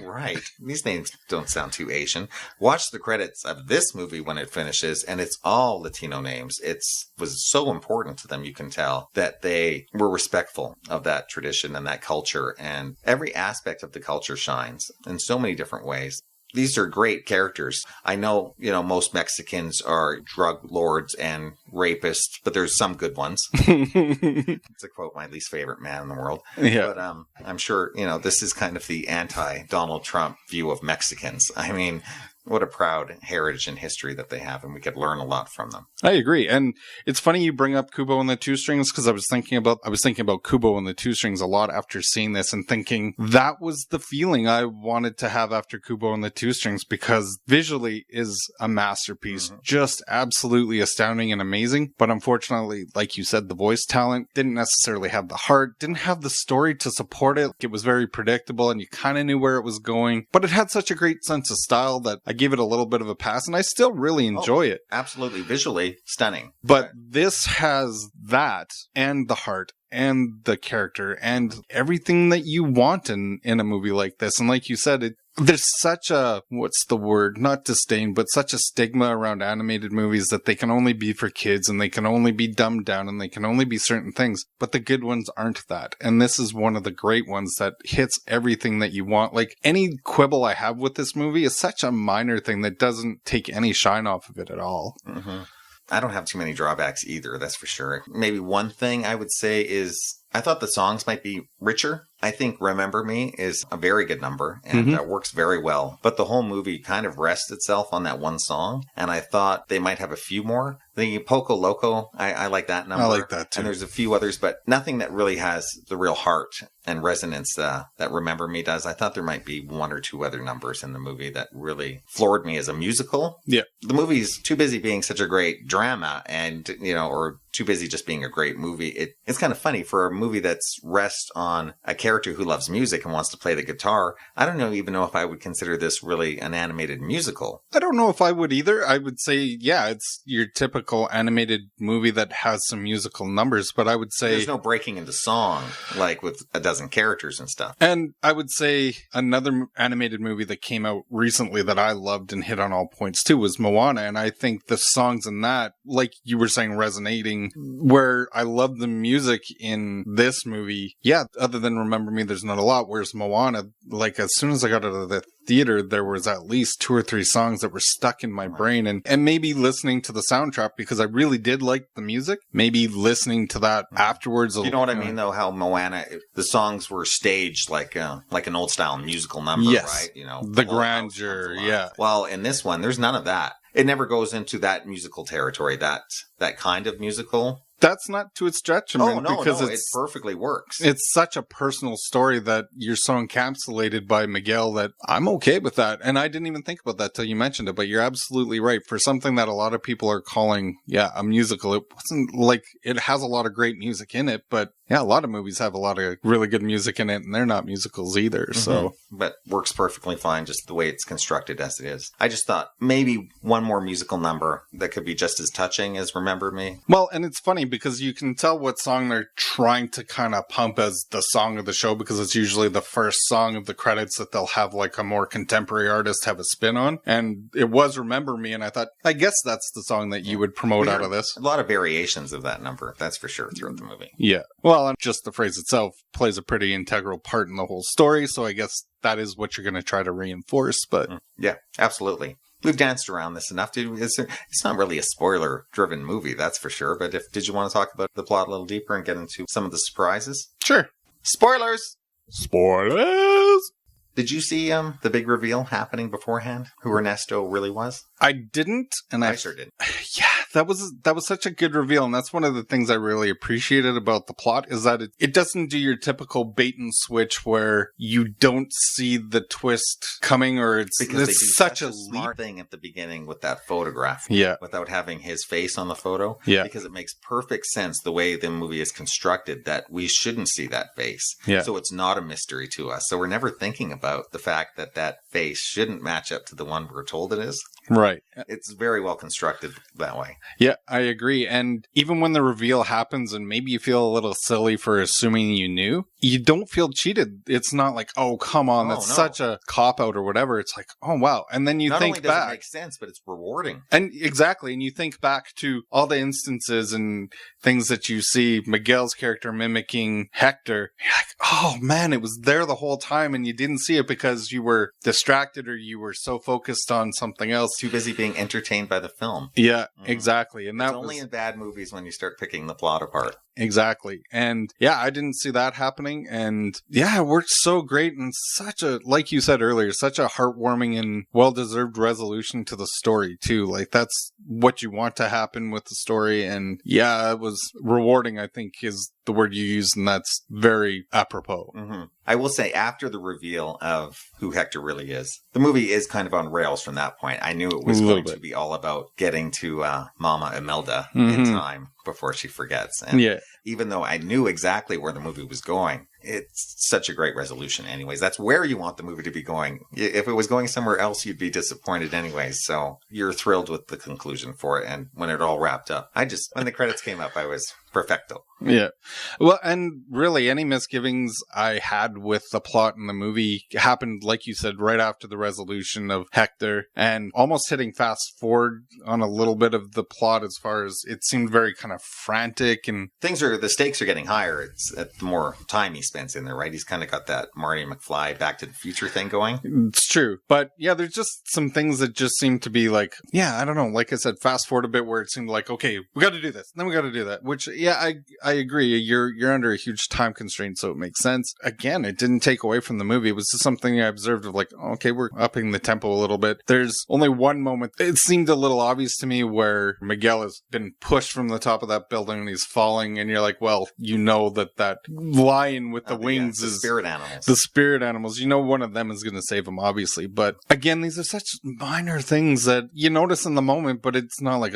S1: Right. These names don't sound too Asian. Watch the credits of this movie when it finishes, and it's all Latino names. It was so important to them, you can tell, that they were respectful of that tradition and that culture, and every aspect of the culture shines in so many different ways. These are great characters. I know, most Mexicans are drug lords and rapists, but there's some good ones. To quote my least favorite man in the world.
S2: Yeah.
S1: But I'm sure, this is kind of the anti-Donald Trump view of Mexicans. I mean, what a proud heritage and history that they have, and we could learn a lot from them.
S2: I agree. And it's funny you bring up Kubo and the Two Strings, because I was thinking about Kubo and the Two Strings a lot after seeing this and thinking that was the feeling I wanted to have after Kubo and the Two Strings, because visually is a masterpiece, just absolutely astounding and amazing. But unfortunately, like you said, the voice talent didn't necessarily have the heart, didn't have the story to support it. It was very predictable and you kind of knew where it was going, but it had such a great sense of style that I give it a little bit of a pass, and I still really enjoy it.
S1: Absolutely. Visually stunning.
S2: But this has that, and the heart, and the character, and everything that you want in a movie like this. And like you said, there's such a, what's the word? Not disdain, but such a stigma around animated movies that they can only be for kids and they can only be dumbed down and they can only be certain things. But the good ones aren't that. And this is one of the great ones that hits everything that you want. Like, any quibble I have with this movie is such a minor thing that doesn't take any shine off of it at all.
S1: Mm-hmm. I don't have too many drawbacks either, that's for sure. Maybe one thing I would say is I thought the songs might be richer. I think Remember Me is a very good number and works very well. But the whole movie kind of rests itself on that one song. And I thought they might have a few more. The Poco Loco, I like that number.
S2: I like that too.
S1: And there's a few others, but nothing that really has the real heart and resonance that Remember Me does. I thought there might be one or two other numbers in the movie that really floored me as a musical.
S2: Yeah.
S1: The movie's too busy being such a great drama and, or too busy just being a great movie. It's kind of funny for a movie that's rests on a character who loves music and wants to play the guitar. I don't even know if I would consider this really an animated musical.
S2: I don't know if I would either. I would say, yeah, it's your typical animated movie that has some musical numbers, but I would say
S1: there's no breaking into song like with a dozen characters and stuff.
S2: And I would say another animated movie that came out recently that I loved and hit on all points too was Moana. And I think the songs in that, like you were saying, resonating, where I love the music in this movie. Yeah, other than Remember Me, there's not a lot. Whereas Moana, like as soon as I got out of the theater, there was at least 2 or 3 songs that were stuck in my brain. And maybe listening to the soundtrack, because I really did like the music, maybe listening to that afterwards.
S1: You know what I mean, though? How Moana, the songs were staged like an old style musical number,
S2: yes,
S1: right?
S2: The grandeur, yeah.
S1: Well, in this one, there's none of that. It never goes into that musical territory, that kind of musical.
S2: That's not to its detriment.
S1: Because it perfectly works.
S2: It's such a personal story that you're so encapsulated by Miguel that I'm okay with that. And I didn't even think about that till you mentioned it, but you're absolutely right. For something that a lot of people are calling, a musical, it wasn't like it has a lot of great music in it, but yeah, a lot of movies have a lot of really good music in it and they're not musicals either. So,
S1: but works perfectly fine just the way it's constructed as it is. I just thought maybe one more musical number that could be just as touching as Remember Me.
S2: Well, and it's funny because you can tell what song they're trying to kind of pump as the song of the show, because it's usually the first song of the credits that they'll have like a more contemporary artist have a spin on. And it was Remember Me. And I thought, I guess that's the song that you would promote out of this.
S1: A lot of variations of that number, that's for sure, throughout the movie.
S2: Yeah. Well, and just the phrase itself plays a pretty integral part in the whole story. So I guess that is what you're going to try to reinforce. But
S1: yeah, absolutely. We've danced around this enough. It's not really a spoiler-driven movie, that's for sure. But did you want to talk about the plot a little deeper and get into some of the surprises?
S2: Sure.
S1: Spoilers!
S2: Spoilers!
S1: Did you see the big reveal happening beforehand? Who Ernesto really was?
S2: I didn't, and
S1: I sure did.
S2: Yeah, that was such a good reveal, and that's one of the things I really appreciated about the plot is that it doesn't do your typical bait and switch where you don't see the twist coming, or it's such a
S1: smart thing at the beginning with that photograph.
S2: Yeah,
S1: without having his face on the photo.
S2: Yeah,
S1: because it makes perfect sense the way the movie is constructed that we shouldn't see that face.
S2: Yeah,
S1: so it's not a mystery to us. So we're never thinking about the fact that face shouldn't match up to the one we're told it is.
S2: Right.
S1: It's very well constructed that way.
S2: Yeah, I agree. And even when the reveal happens and maybe you feel a little silly for assuming you knew, you don't feel cheated. It's not like, oh, come on, that's such a cop-out or whatever. It's like, oh, wow. And then you think back. Not only does it
S1: make sense, but it's rewarding.
S2: And exactly. And you think back to all the instances and things that you see Miguel's character mimicking Hector. You're like, oh, man, it was there the whole time and you didn't see it because you were distracted or you were so focused on something else.
S1: Too busy being entertained by the film.
S2: Yeah, exactly. And
S1: it's only in bad movies when you start picking the plot apart.
S2: Exactly. And yeah, I didn't see that happening. And yeah, it worked so great and such a, like you said earlier, such a heartwarming and well-deserved resolution to the story too. Like that's what you want to happen with the story. And yeah, it was rewarding, I think is the word you used. And that's very apropos.
S1: Mm-hmm. I will say after the reveal of who Hector really is, the movie is kind of on rails from that point. I knew it was going to be all about getting to Mama Imelda in time before she forgets. And even though I knew exactly where the movie was going, it's such a great resolution anyways. That's where you want the movie to be going. If it was going somewhere else, you'd be disappointed anyways. So you're thrilled with the conclusion for it. And when it all wrapped up, when the credits came up, I was perfecto.
S2: Yeah. Well, and really, any misgivings I had with the plot in the movie happened, like you said, right after the resolution of Hector, and almost hitting fast forward on a little bit of the plot as far as it seemed very kind of frantic, and
S1: the stakes are getting higher. It's the more time he spends in there, right? He's kind of got that Marty McFly Back to the Future thing going.
S2: It's true. But yeah, there's just some things that just seem to be like, yeah, I don't know. Like I said, fast forward a bit where it seemed like, okay, we got to do this. Then we got to do that, which, yeah, I agree. You're under a huge time constraint, so it makes sense. Again, it didn't take away from the movie. It was just something I observed of like, okay, we're upping the tempo a little bit. There's only one moment. It seemed a little obvious to me where Miguel has been pushed from the top of that building and he's falling, and you're like, well, you know that lion with the wings
S1: is spirit animals.
S2: The spirit animals. You know one of them is going to save him, obviously. But again, these are such minor things that you notice in the moment, but it's not like,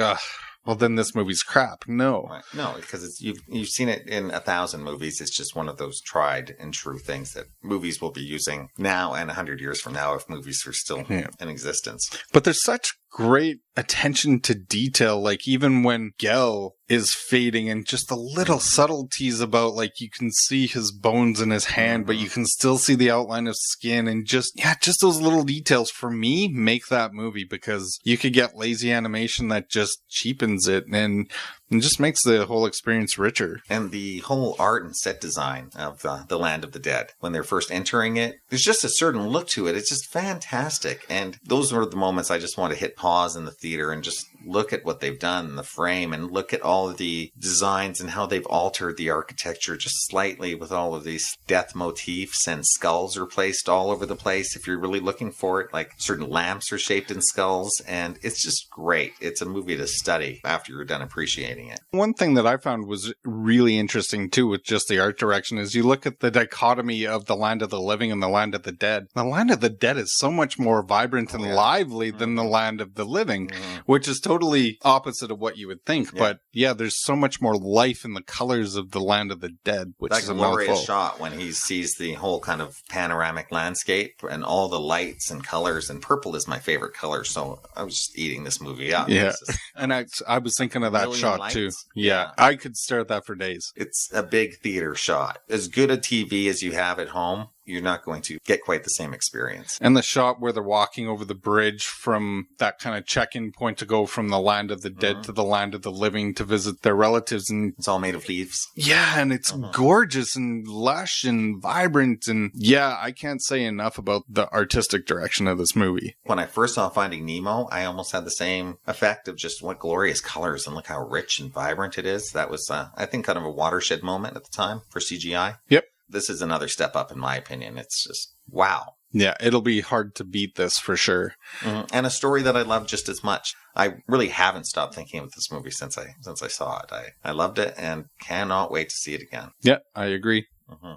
S2: well, then this movie's crap. No.
S1: Right. No, because you've seen it in 1,000 movies. It's just one of those tried and true things that movies will be using now and 100 years from now if movies are still in existence.
S2: But there's such great attention to detail, like even when Gel is fading and just the little subtleties about, like, you can see his bones in his hand, but you can still see the outline of skin, and just those little details for me make that movie, because you could get lazy animation that just cheapens it and just makes the whole experience richer.
S1: And the whole art and set design of the Land of the Dead, when they're first entering it, there's just a certain look to it. It's just fantastic. And those were the moments I just want to hit pause in the theater and just look at what they've done in the frame, and look at all of the designs and how they've altered the architecture just slightly with all of these death motifs, and skulls are placed all over the place. If you're really looking for it, like certain lamps are shaped in skulls, and it's just great. It's a movie to study after you're done appreciating it.
S2: One thing that I found was really interesting too with just the art direction is you look at the dichotomy of the Land of the Living and the Land of the Dead. The Land of the Dead is so much more vibrant and lively than the Land of the Living, which is totally opposite of what you would think. But yeah, there's so much more life in the colors of the Land of the Dead, which is a
S1: glorious shot when he sees the whole kind of panoramic landscape and all the lights and colors, and purple is my favorite color, so I was just eating this movie up.
S2: Yeah, and I was thinking of that shot lights too. Yeah, I could stare at that for days.
S1: It's a big theater shot. As good a TV as you have at home, you're not going to get quite the same experience.
S2: And the shot where they're walking over the bridge from that kind of check-in point to go from the Land of the Dead to the Land of the Living to visit their relatives. And
S1: it's all made of leaves.
S2: Yeah, and it's gorgeous and lush and vibrant. And yeah, I can't say enough about the artistic direction of this movie.
S1: When I first saw Finding Nemo, I almost had the same effect of just what glorious colors and look how rich and vibrant it is. That was, I think, kind of a watershed moment at the time for CGI.
S2: Yep.
S1: This is another step up, in my opinion. It's just, wow.
S2: Yeah, it'll be hard to beat this for sure.
S1: And a story that I love just as much. I really haven't stopped thinking of this movie since I saw it. I loved it and cannot wait to see it again.
S2: Yeah, I agree.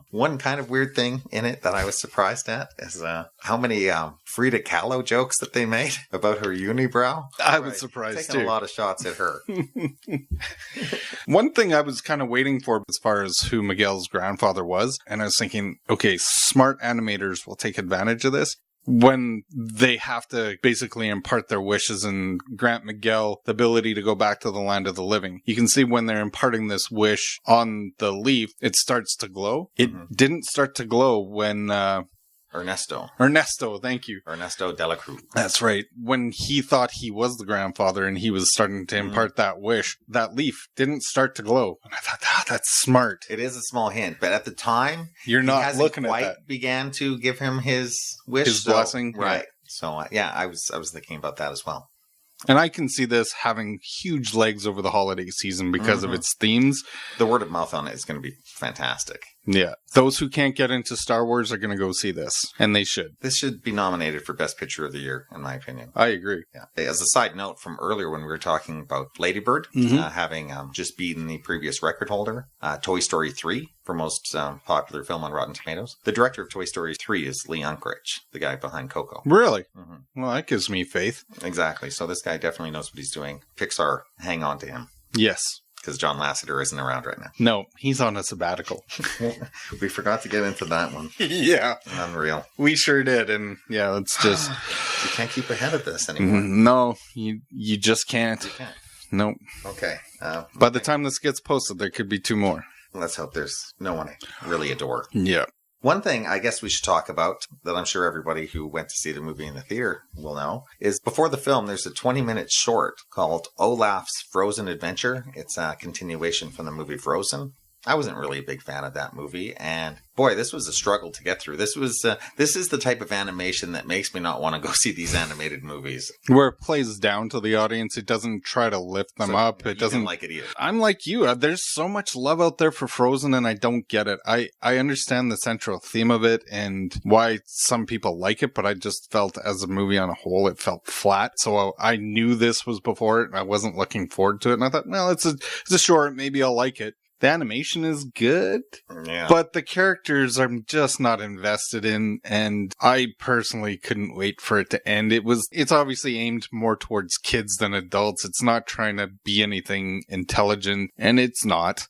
S1: One kind of weird thing in it that I was surprised at is how many Frida Kahlo jokes that they made about her unibrow.
S2: I was surprised too.
S1: Taking a lot of shots at her.
S2: One thing I was kind of waiting for as far as who Miguel's grandfather was, and I was thinking, okay, smart animators will take advantage of this. When they have to basically impart their wishes and grant Miguel the ability to go back to the Land of the Living. You can see when they're imparting this wish on the leaf, it starts to glow. It didn't start to glow when
S1: Ernesto,
S2: thank you.
S1: Ernesto de la Cruz.
S2: That's right. When he thought he was the grandfather and he was starting to impart that wish, that leaf didn't start to glow. And I thought, that's smart.
S1: It is a small hint, but at the time,
S2: you're not looking at that.
S1: Began to give him his wish.
S2: His blessing.
S1: Right. So, yeah, I was thinking about that as well.
S2: And I can see this having huge legs over the holiday season because of its themes.
S1: The word of mouth on it is going to be fantastic.
S2: Yeah. Those who can't get into Star Wars are going to go see this. And they should.
S1: This should be nominated for Best Picture of the Year, in my opinion.
S2: I agree.
S1: Yeah. As a side note from earlier when we were talking about Lady Bird, having just beaten the previous record holder, Toy Story 3 for most popular film on Rotten Tomatoes. The director of Toy Story 3 is Lee Unkrich, the guy behind Coco.
S2: Really? Well, that gives me faith.
S1: Exactly. So this guy definitely knows what he's doing. Pixar, hang on to him.
S2: Yes.
S1: Because John Lasseter isn't around right now.
S2: No, he's on a sabbatical.
S1: We forgot to get into that one.
S2: Yeah.
S1: Unreal.
S2: We sure did. And yeah, it's just...
S1: You can't keep ahead of this anymore.
S2: No, you just can't.
S1: You can't.
S2: Nope.
S1: Okay.
S2: By the time this gets posted, there could be 2 more.
S1: Let's hope there's no one I really adore.
S2: Yeah.
S1: One thing I guess we should talk about that I'm sure everybody who went to see the movie in the theater will know is before the film, there's a 20-minute short called Olaf's Frozen Adventure. It's a continuation from the movie Frozen. I wasn't really a big fan of that movie, and boy, this was a struggle to get through. This is the type of animation that makes me not want to go see these animated movies.
S2: Where it plays down to the audience, it doesn't try to lift them up. It doesn't
S1: like it either.
S2: I'm like you. There's so much love out there for Frozen, and I don't get it. I understand the central theme of it and why some people like it, but I just felt as a movie on a whole, it felt flat. So I knew this was before it. I wasn't looking forward to it, and I thought, well, it's a short. Maybe I'll like it. The animation is good, but the characters I'm just not invested in, and I personally couldn't wait for it to end. It's obviously aimed more towards kids than adults. It's not trying to be anything intelligent, and it's not.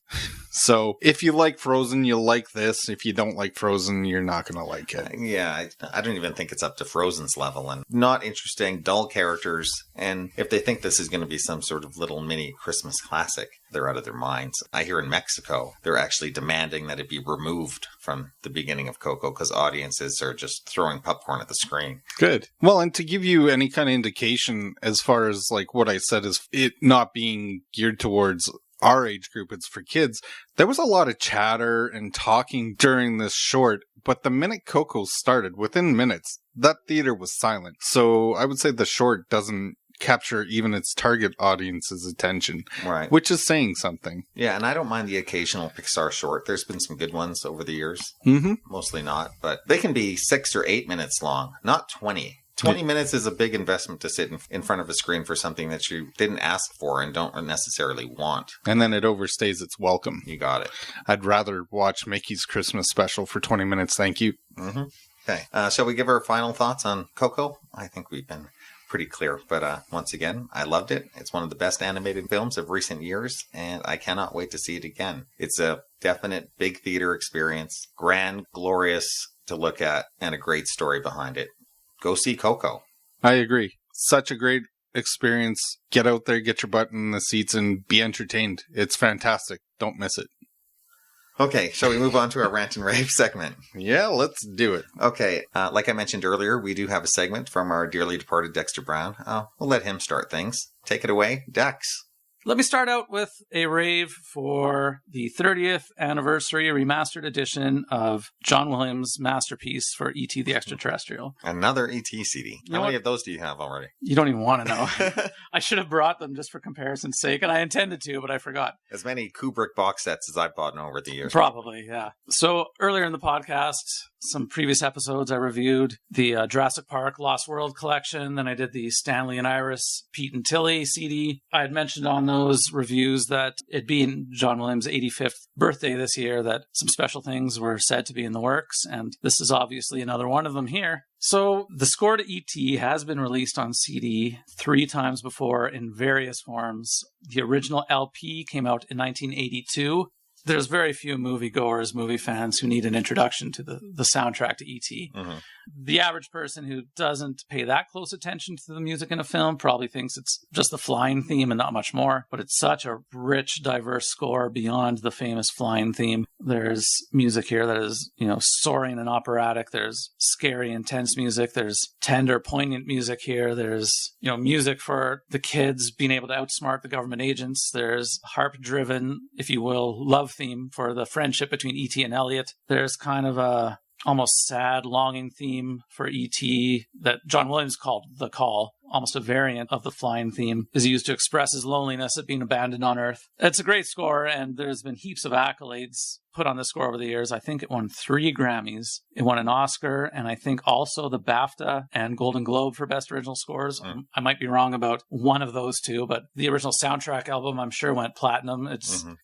S2: So if you like Frozen, you'll like this. If you don't like Frozen, you're not going to like it.
S1: Yeah, I don't even think it's up to Frozen's level, and not interesting, dull characters. And if they think this is going to be some sort of little mini Christmas classic, they're out of their minds. I hear in Mexico, they're actually demanding that it be removed from the beginning of Coco because audiences are just throwing popcorn at the screen.
S2: Good. Well, and to give you any kind of indication as far as like what I said is it not being geared towards our age group, it's for kids. There was a lot of chatter and talking during this short, but the minute Coco started, within minutes, that theater was silent. So I would say the short doesn't capture even its target audience's attention,
S1: right?
S2: Which is saying something.
S1: Yeah, and I don't mind the occasional Pixar short. There's been some good ones over the years.
S2: Mm-hmm.
S1: Mostly not, but they can be 6 or 8 minutes long, not 20. 20 minutes is a big investment to sit in front of a screen for something that you didn't ask for and don't necessarily want.
S2: And then it overstays its welcome.
S1: You got it.
S2: I'd rather watch Mickey's Christmas special for 20 minutes, thank you.
S1: Mm-hmm. Okay, shall we give our final thoughts on Coco? I think we've been pretty clear, but once again, I loved it. It's one of the best animated films of recent years, and I cannot wait to see it again. It's a definite big theater experience, grand, glorious to look at, and a great story behind it. Go see Coco.
S2: I agree. Such a great experience. Get out there, get your butt in the seats, and be entertained. It's fantastic. Don't miss it.
S1: Okay, shall we move on to our Rant and Rave segment?
S2: Yeah, let's do it.
S1: Okay, like I mentioned earlier, we do have a segment from our dearly departed Dexter Brown. We'll let him start things. Take it away, Dex.
S4: Let me start out with a rave for the 30th anniversary remastered edition of John Williams' masterpiece for E.T. the Extraterrestrial.
S1: Another E.T. CD. How many of those do you have already?
S4: You don't even want to know. I should have brought them just for comparison's sake, and I intended to, but I forgot.
S1: As many Kubrick box sets as I've bought over the years.
S4: Probably, yeah. So earlier in the podcast, some previous episodes, I reviewed the Jurassic Park Lost World collection. Then I did the Stanley and Iris, Pete and Tilly CD. I had mentioned on those reviews that it being John Williams' 85th birthday this year, that some special things were said to be in the works. And this is obviously another one of them here. So the score to E.T. has been released on CD 3 times before in various forms. The original LP came out in 1982. There's very few moviegoers, movie fans who need an introduction to the soundtrack to E.T. Mm-hmm. The average person who doesn't pay that close attention to the music in a film probably thinks it's just the flying theme and not much more. But it's such a rich, diverse score beyond the famous flying theme. There's music here that is, soaring and operatic. There's scary, intense music. There's tender, poignant music here. There's, music for the kids being able to outsmart the government agents. There's harp-driven, if you will, love theme for the friendship between E.T. and Elliot. There's kind of a almost sad, longing theme for E.T. that John Williams called The Call. Almost a variant of the flying theme is used to express his loneliness at being abandoned on Earth. It's a great score, and there's been heaps of accolades put on the score over the years. I think it won 3 Grammys. It won an Oscar, and I think also the BAFTA and Golden Globe for Best Original Scores. I might be wrong about one of those two, but the original soundtrack album, I'm sure, went platinum.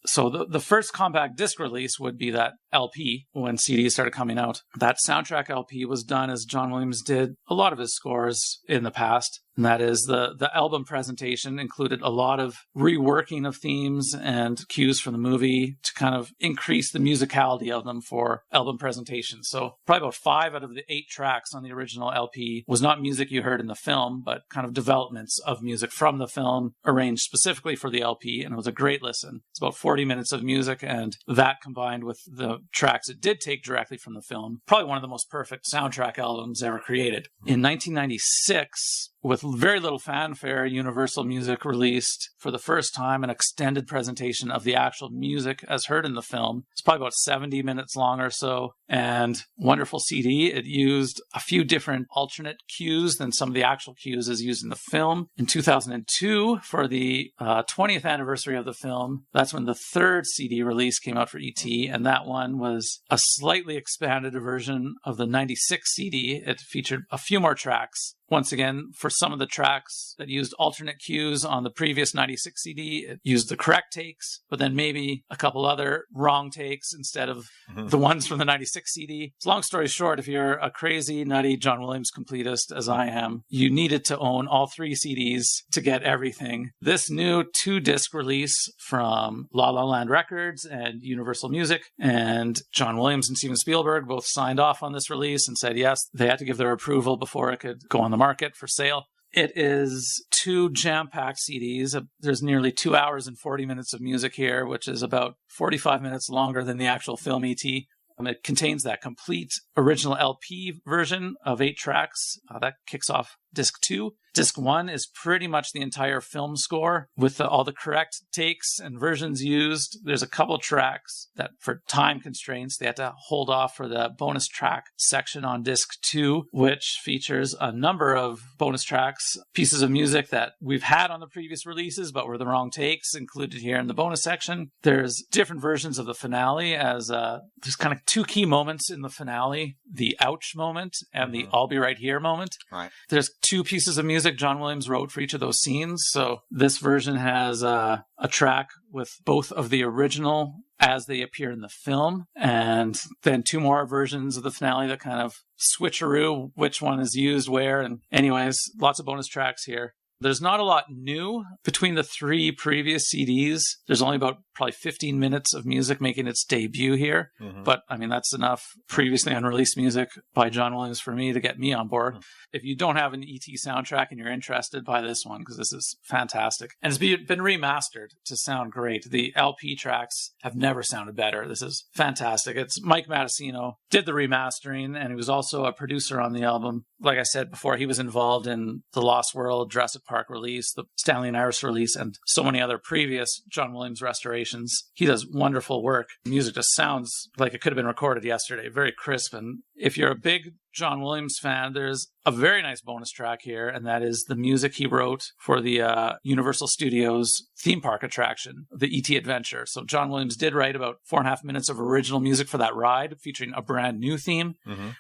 S4: So the first compact disc release would be that LP when CDs started coming out. That soundtrack LP was done as John Williams did a lot of his scores in the past. And that is the album presentation included a lot of reworking of themes and cues from the movie to kind of increase the the musicality of them for album presentations. So probably about 5 out of the 8 tracks on the original LP was not music you heard in the film, but kind of developments of music from the film arranged specifically for the LP, and it was a great listen. It's about 40 minutes of music, and that combined with the tracks it did take directly from the film, probably one of the most perfect soundtrack albums ever created. In 1996, with very little fanfare, Universal Music released for the first time an extended presentation of the actual music as heard in the film. It's probably about 70 minutes long or so, and wonderful CD. It used a few different alternate cues than some of the actual cues as used in the film. In 2002, for the 20th anniversary of the film, that's when the 3rd CD release came out for E.T., and that one was a slightly expanded version of the 96 CD. It featured a few more tracks. Once again, for some of the tracks that used alternate cues on the previous 96 CD, it used the correct takes, but then maybe a couple other wrong takes instead of the ones from the 96 CD. So long story short, if you're a crazy, nutty John Williams completist, as I am, you needed to own all 3 CDs to get everything. This new 2-disc release from La La Land Records and Universal Music, and John Williams and Steven Spielberg both signed off on this release and said yes, they had to give their approval before it could go on the market for sale. It is 2 jam-packed CDs. There's nearly 2 hours and 40 minutes of music here, which is about 45 minutes longer than the actual film E.T. It contains that complete original LP version of 8 tracks. That kicks off Disc 2. Disc 1 is pretty much the entire film score with all the correct takes and versions used. There's a couple tracks that, for time constraints, they had to hold off for the bonus track section on Disc 2, which features a number of bonus tracks, pieces of music that we've had on the previous releases, but were the wrong takes, included here in the bonus section. There's different versions of the finale, as there's kind of 2 key moments in the finale, the ouch moment and the I'll be right here moment.
S1: Right.
S4: There's 2 pieces of music John Williams wrote for each of those scenes. So this version has a track with both of the original as they appear in the film, and then 2 more versions of the finale that kind of switcheroo which one is used where. And anyways, lots of bonus tracks here. There's not a lot new between the 3 previous CDs. There's only about probably 15 minutes of music making its debut here. But, I mean, that's enough previously unreleased music by John Williams for me to get me on board. If you don't have an E.T. soundtrack and you're interested, buy this one, because this is fantastic. And it's been remastered to sound great. The LP tracks have never sounded better. This is fantastic. It's Mike Matessino did the remastering, and he was also a producer on the album. Like I said before, he was involved in the Lost World, Jurassic Park release, the Stanley and Iris release, and so many other previous John Williams restorations. He does wonderful work. The music just sounds like it could have been recorded yesterday. Very crisp. And if you're a big John Williams fan, there's a very nice bonus track here, and that is the music he wrote for the Universal Studios theme park attraction, the E.T. Adventure. So John Williams did write about 4.5 minutes of original music for that ride, featuring a brand new theme,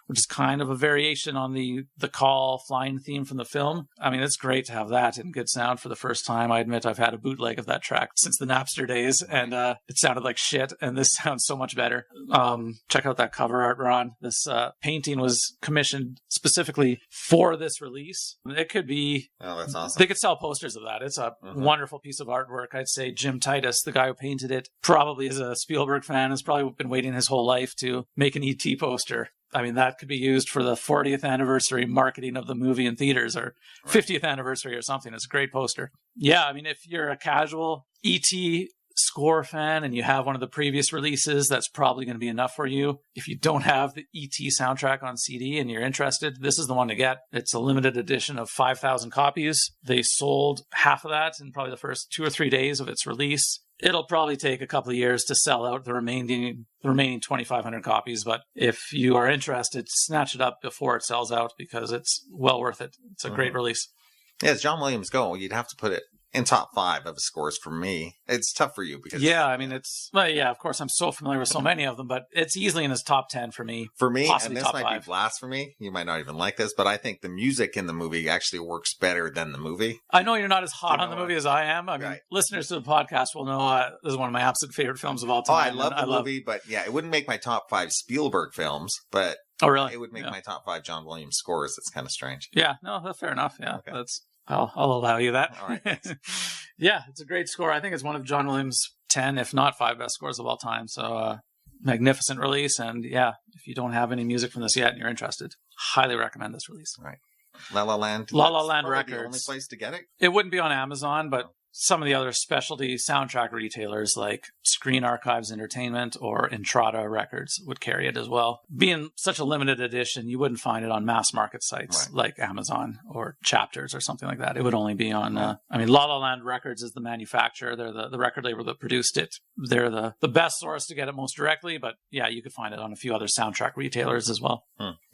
S4: which is kind of a variation on the Call flying theme from the film. I mean, it's great to have that in good sound for the first time. I admit I've had a bootleg of that track since the Napster days, and it sounded like shit, and this sounds so much better. Check out that cover art, Ron. This painting was commissioned specifically for this release. It could be... Oh, that's awesome. They could sell posters of that. It's a wonderful piece of artwork. I'd say Jim Titus, the guy who painted it, probably is a Spielberg fan, has probably been waiting his whole life to make an E.T. poster. I mean, that could be used for the 40th anniversary marketing of the movie in theaters, or 50th anniversary or something. It's a great poster. Yeah, I mean, if you're a casual E.T. score fan and you have one of the previous releases, that's probably going to be enough for you. If you don't have the E.T. soundtrack on CD and you're interested, this is the one to get. It's a limited edition of 5,000 copies. They sold half of that in probably the first 2 or 3 days of its release. It'll probably take a couple of years to sell out the remaining 2,500 copies, but if you are interested, snatch it up before it sells out, because it's well worth it. It's a great release.
S1: Yeah, as John Williams go, you'd have to put it in top 5 of his scores for me. It's tough for you because... Yeah,
S4: I mean, of course, I'm so familiar with so many of them, but it's easily in his top 10 for me.
S1: For me, and this might be blasphemy, you might not even like this, but I think the music in the movie actually works better than the movie.
S4: I know you're not as hot on the movie as I am. I mean, listeners to the podcast will know this is one of my absolute favorite films of all time.
S1: Oh, I love the movie, but yeah, it wouldn't make my top 5 Spielberg films, but...
S4: Oh, really?
S1: It would make my top 5 John Williams scores. It's kind of strange.
S4: Yeah, no, that's fair enough. Yeah, I'll allow you that.
S1: All right, thanks.
S4: Yeah, it's a great score. I think it's one of John Williams' 10, if not 5 best scores of all time. So magnificent release. And yeah, if you don't have any music from this yet and you're interested, highly recommend this release.
S1: Right. La La Land.
S4: La La Land
S1: Records. The only
S4: Records.
S1: place to get it?
S4: It wouldn't be on Amazon, but some of the other specialty soundtrack retailers like Screen Archives Entertainment or Entrada Records would carry it as well. Being such a limited edition, you wouldn't find it on mass market sites like Amazon or Chapters or something like that. It would only be on, La La Land Records is the manufacturer. They're the record label that produced it. They're the best source to get it most directly, but yeah, you could find it on a few other soundtrack retailers as well.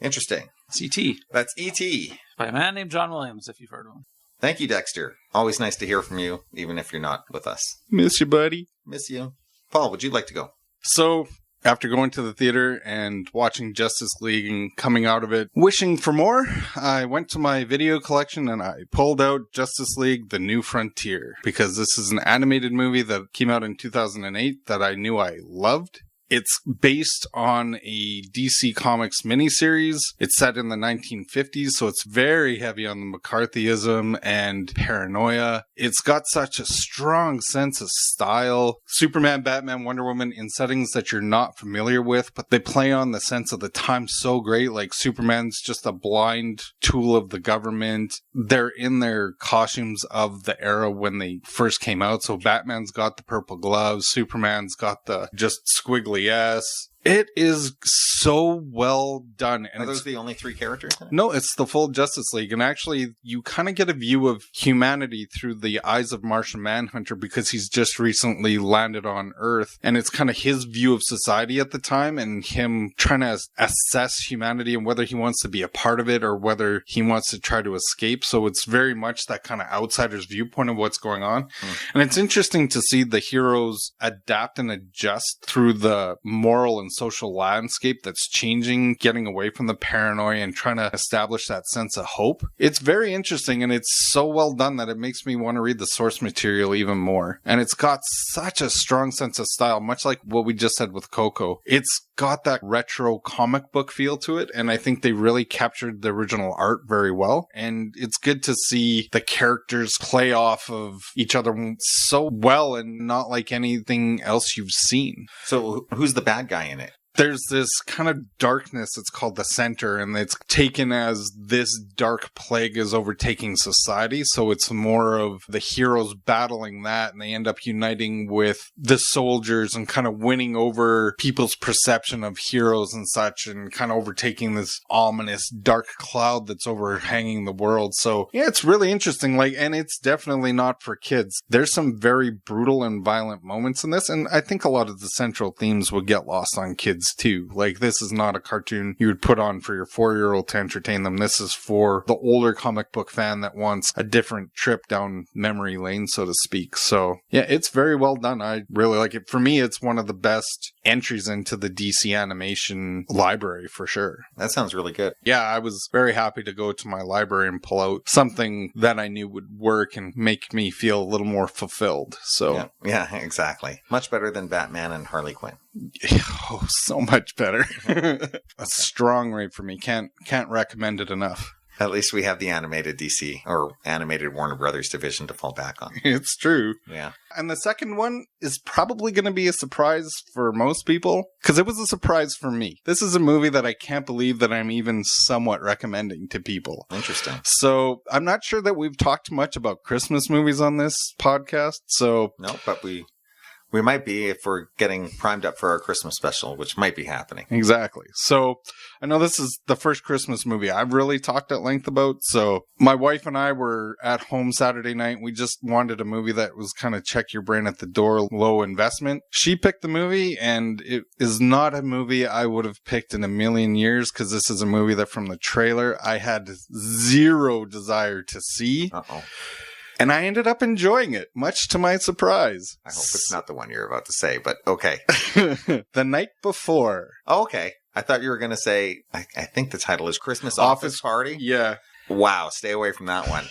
S1: Interesting.
S4: It's E.T.
S1: That's E.T.
S4: by a man named John Williams, if you've heard of him.
S1: Thank you, Dexter. Always nice to hear from you, even if you're not with us.
S2: Miss you, buddy.
S1: Miss you. Paul, would you like to go?
S2: So, after going to the theater and watching Justice League and coming out of it wishing for more, I went to my video collection and I pulled out Justice League: The New Frontier, because this is an animated movie that came out in 2008 that I knew I loved. It's based on a DC Comics miniseries. It's set in the 1950s, so it's very heavy on the McCarthyism and paranoia. It's got such a strong sense of style. Superman, Batman, Wonder Woman in settings that you're not familiar with, but they play on the sense of the time so great. Like Superman's just a blind tool of the government. They're in their costumes of the era when they first came out. So Batman's got the purple gloves. Superman's got the just squiggly S. It is so well done. And
S1: are those the only three characters?
S2: No, it's the full Justice League. And actually, you kind of get a view of humanity through the eyes of Martian Manhunter because he's just recently landed on Earth. And it's kind of his view of society at the time and him trying to assess humanity and whether he wants to be a part of it or whether he wants to try to escape. So it's very much that kind of outsider's viewpoint of what's going on. And it's interesting to see the heroes adapt and adjust through the moral and social landscape that's changing, getting away from the paranoia and trying to establish that sense of hope. It's very interesting and it's so well done that it makes me want to read the source material even more. And it's got such a strong sense of style, much like what we just said with Coco. It's got that retro comic book feel to it, and I think they really captured the original art very well. And it's good to see the characters play off of each other so well and not like anything else you've seen.
S1: So who's the bad guy in it?
S2: There's this kind of darkness. It's called the Center, and it's taken as this dark plague is overtaking society. So it's more of the heroes battling that, and they end up uniting with the soldiers and kind of winning over people's perception of heroes and such, and kind of overtaking this ominous dark cloud that's overhanging the world. So yeah, it's really interesting. And it's definitely not for kids. There's some very brutal and violent moments in this, and I think a lot of the central themes would get lost on kids too. This is not a cartoon you would put on for your 4-year-old to entertain them. This is for the older comic book fan that wants a different trip down memory lane, so to speak. So yeah, it's very well done. I really like it. For me, it's one of the best entries into the DC animation library for sure.
S1: That sounds really good.
S2: Yeah, I was very happy to go to my library and pull out something that I knew would work and make me feel a little more fulfilled. So
S1: yeah, exactly. Much better than Batman and Harley Quinn.
S2: Oh, so much better. A strong rate for me. Can't recommend it enough.
S1: At least we have the animated DC or animated Warner Brothers division to fall back on.
S2: It's true.
S1: Yeah.
S2: And the second one is probably going to be a surprise for most people because it was a surprise for me. This is a movie that I can't believe that I'm even somewhat recommending to people.
S1: Interesting.
S2: So I'm not sure that we've talked much about Christmas movies on this podcast. So
S1: no, but we might be if we're getting primed up for our Christmas special, which might be happening.
S2: Exactly. So I know this is the first Christmas movie I've really talked at length about. So my wife and I were at home Saturday night. We just wanted a movie that was kind of check your brain at the door, low investment. She picked the movie, and it is not a movie I would have picked in a million years because this is a movie that from the trailer I had zero desire to see.
S1: Uh-oh.
S2: And I ended up enjoying it, much to my surprise.
S1: I hope it's not the one you're about to say, but okay.
S2: The Night Before.
S1: Oh, okay. I thought you were going to say, I think the title is Christmas Office Party.
S2: Yeah.
S1: Wow, stay away from that one.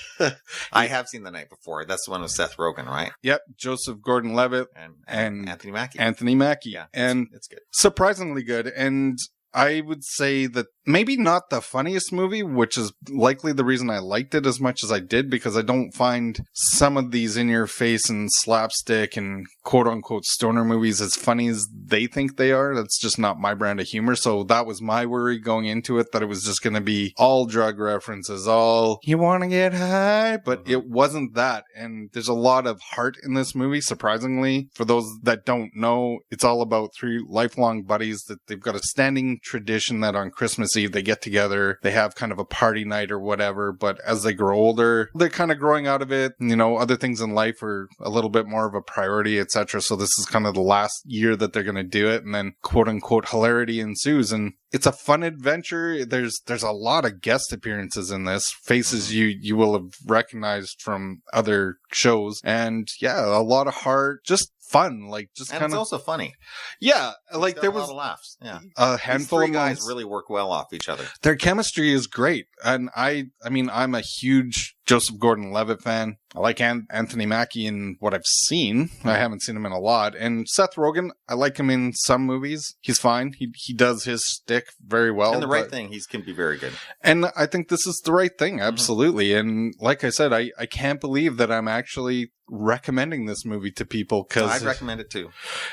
S1: I have seen The Night Before. That's the one with Seth Rogen, right?
S2: Yep, Joseph Gordon-Levitt
S1: and Anthony Mackie.
S2: Anthony Mackie.
S1: Yeah,
S2: and
S1: it's good.
S2: Surprisingly good. And I would say that maybe not the funniest movie, which is likely the reason I liked it as much as I did, because I don't find some of these in-your-face and slapstick and quote-unquote stoner movies as funny as they think they are. That's just not my brand of humor. So that was my worry going into it, that it was just going to be all drug references, all you want to get high, but it wasn't that. And there's a lot of heart in this movie, surprisingly. For those that don't know, it's all about three lifelong buddies that they've got a standing tradition that on Christmas Eve they get together, they have kind of a party night or whatever, but as they grow older, they're kind of growing out of it. You know, other things in life are a little bit more of a priority, etc. So this is kind of the last year that they're going to do it, and then quote unquote hilarity ensues. And it's a fun adventure. There's a lot of guest appearances in this, faces you will have recognized from other shows, and yeah, a lot of heart, just fun, like just kind of.
S1: It's also funny.
S2: Yeah, like there was
S1: a lot of laughs. Yeah,
S2: a handful
S1: These
S2: of
S1: three guys
S2: moments.
S1: really work well off each other.
S2: Their chemistry is great, and I mean, I'm a huge Joseph Gordon-Levitt fan. I like Anthony Mackie in what I've seen. I haven't seen him in a lot. And Seth Rogen, I like him in some movies. He's fine. He does his stick very well.
S1: And the right thing, he can be very good.
S2: And I think this is the right thing, absolutely. And like I said, I can't believe that I'm actually recommending this movie to people, because
S1: I'd recommend it too.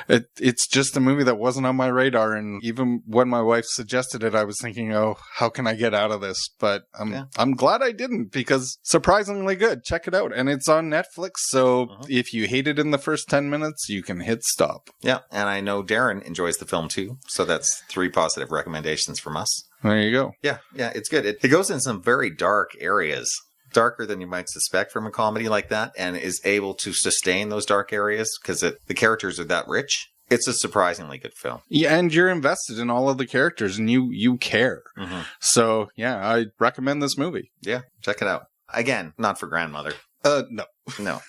S2: It's just a movie that wasn't on my radar, and even when my wife suggested it, I was thinking, oh, how can I get out of this? But I'm glad I didn't, because surprisingly good. Check it out, and it's on Netflix, so if you hate it in the first 10 minutes, you can hit stop.
S1: Yeah, and I know Darren enjoys the film too, so that's 3 positive recommendations from us.
S2: There you go.
S1: Yeah, it's good. It goes in some very dark areas. Darker than you might suspect from a comedy like that, and is able to sustain those dark areas because the characters are that rich. It's a surprisingly good film.
S2: Yeah, and you're invested in all of the characters, and you care. So, yeah, I recommend this movie.
S1: Yeah, check it out. Again, not for grandmother.
S2: No.
S1: No,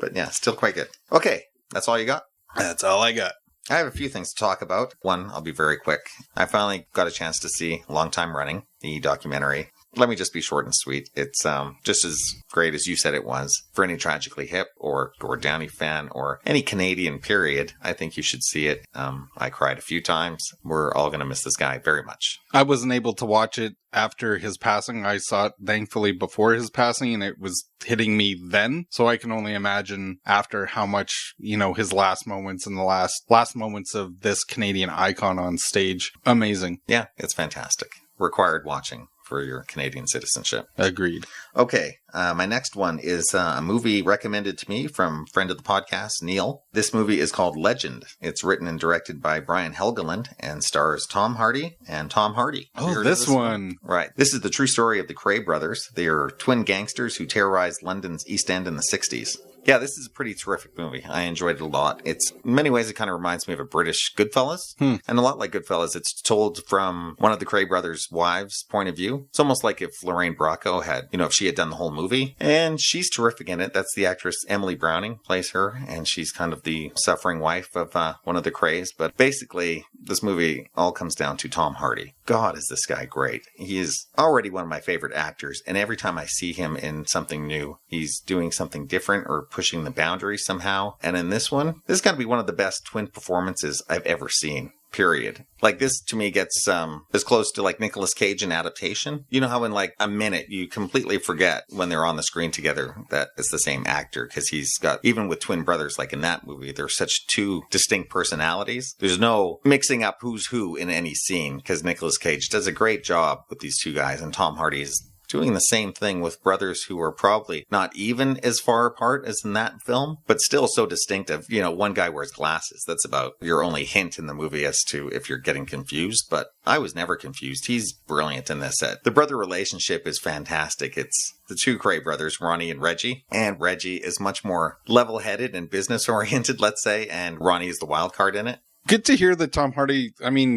S1: but yeah, still quite good. Okay, that's all you got?
S2: That's all I got.
S1: I have a few things to talk about. One, I'll be very quick. I finally got a chance to see Long Time Running, the documentary. Let me just be short and sweet. It's just as great as you said it was. For any Tragically Hip or Gord Downie fan or any Canadian period, I think you should see it. I cried a few times. We're all going to miss this guy very much.
S2: I wasn't able to watch it after his passing. I saw it thankfully before his passing, and it was hitting me then. So I can only imagine after how much, his last moments and the last moments of this Canadian icon on stage. Amazing.
S1: Yeah, it's fantastic. Required watching for your Canadian citizenship.
S2: Agreed.
S1: Okay, my next one is a movie recommended to me from friend of the podcast, Neil. This movie is called Legend. It's written and directed by Brian Helgeland and stars Tom Hardy and Tom Hardy.
S2: Oh, this one.
S1: Right. This is the true story of the Kray brothers. They are twin gangsters who terrorized London's East End in the 60s. Yeah, this is a pretty terrific movie. I enjoyed it a lot. In many ways, it kind of reminds me of a British Goodfellas. And a lot like Goodfellas, it's told from one of the Kray brothers' wives' point of view. It's almost like if Lorraine Bracco had, if she had done the whole movie. And she's terrific in it. That's the actress Emily Browning plays her. And she's kind of the suffering wife of one of the Krays. But basically, this movie all comes down to Tom Hardy. God, is this guy great. He is already one of my favorite actors. And every time I see him in something new, he's doing something different or pushing the boundaries somehow. And in this one, this has got to be one of the best twin performances I've ever seen. Period. Like, this to me gets as close to like Nicolas Cage in Adaptation. You know how in like a minute you completely forget when they're on the screen together that it's the same actor, because he's got, even with twin brothers like in that movie, they're such two distinct personalities. There's no mixing up who's who in any scene, because Nicolas Cage does a great job with these two guys, and Tom Hardy's doing the same thing with brothers who are probably not even as far apart as in that film, but still so distinctive. One guy wears glasses. That's about your only hint in the movie as to if you're getting confused, but I was never confused. He's brilliant in this. The brother relationship is fantastic. It's the two Kray brothers, Ronnie and Reggie, and Reggie is much more level-headed and business-oriented, let's say, and Ronnie is the wild card in it.
S2: Good to hear that Tom Hardy,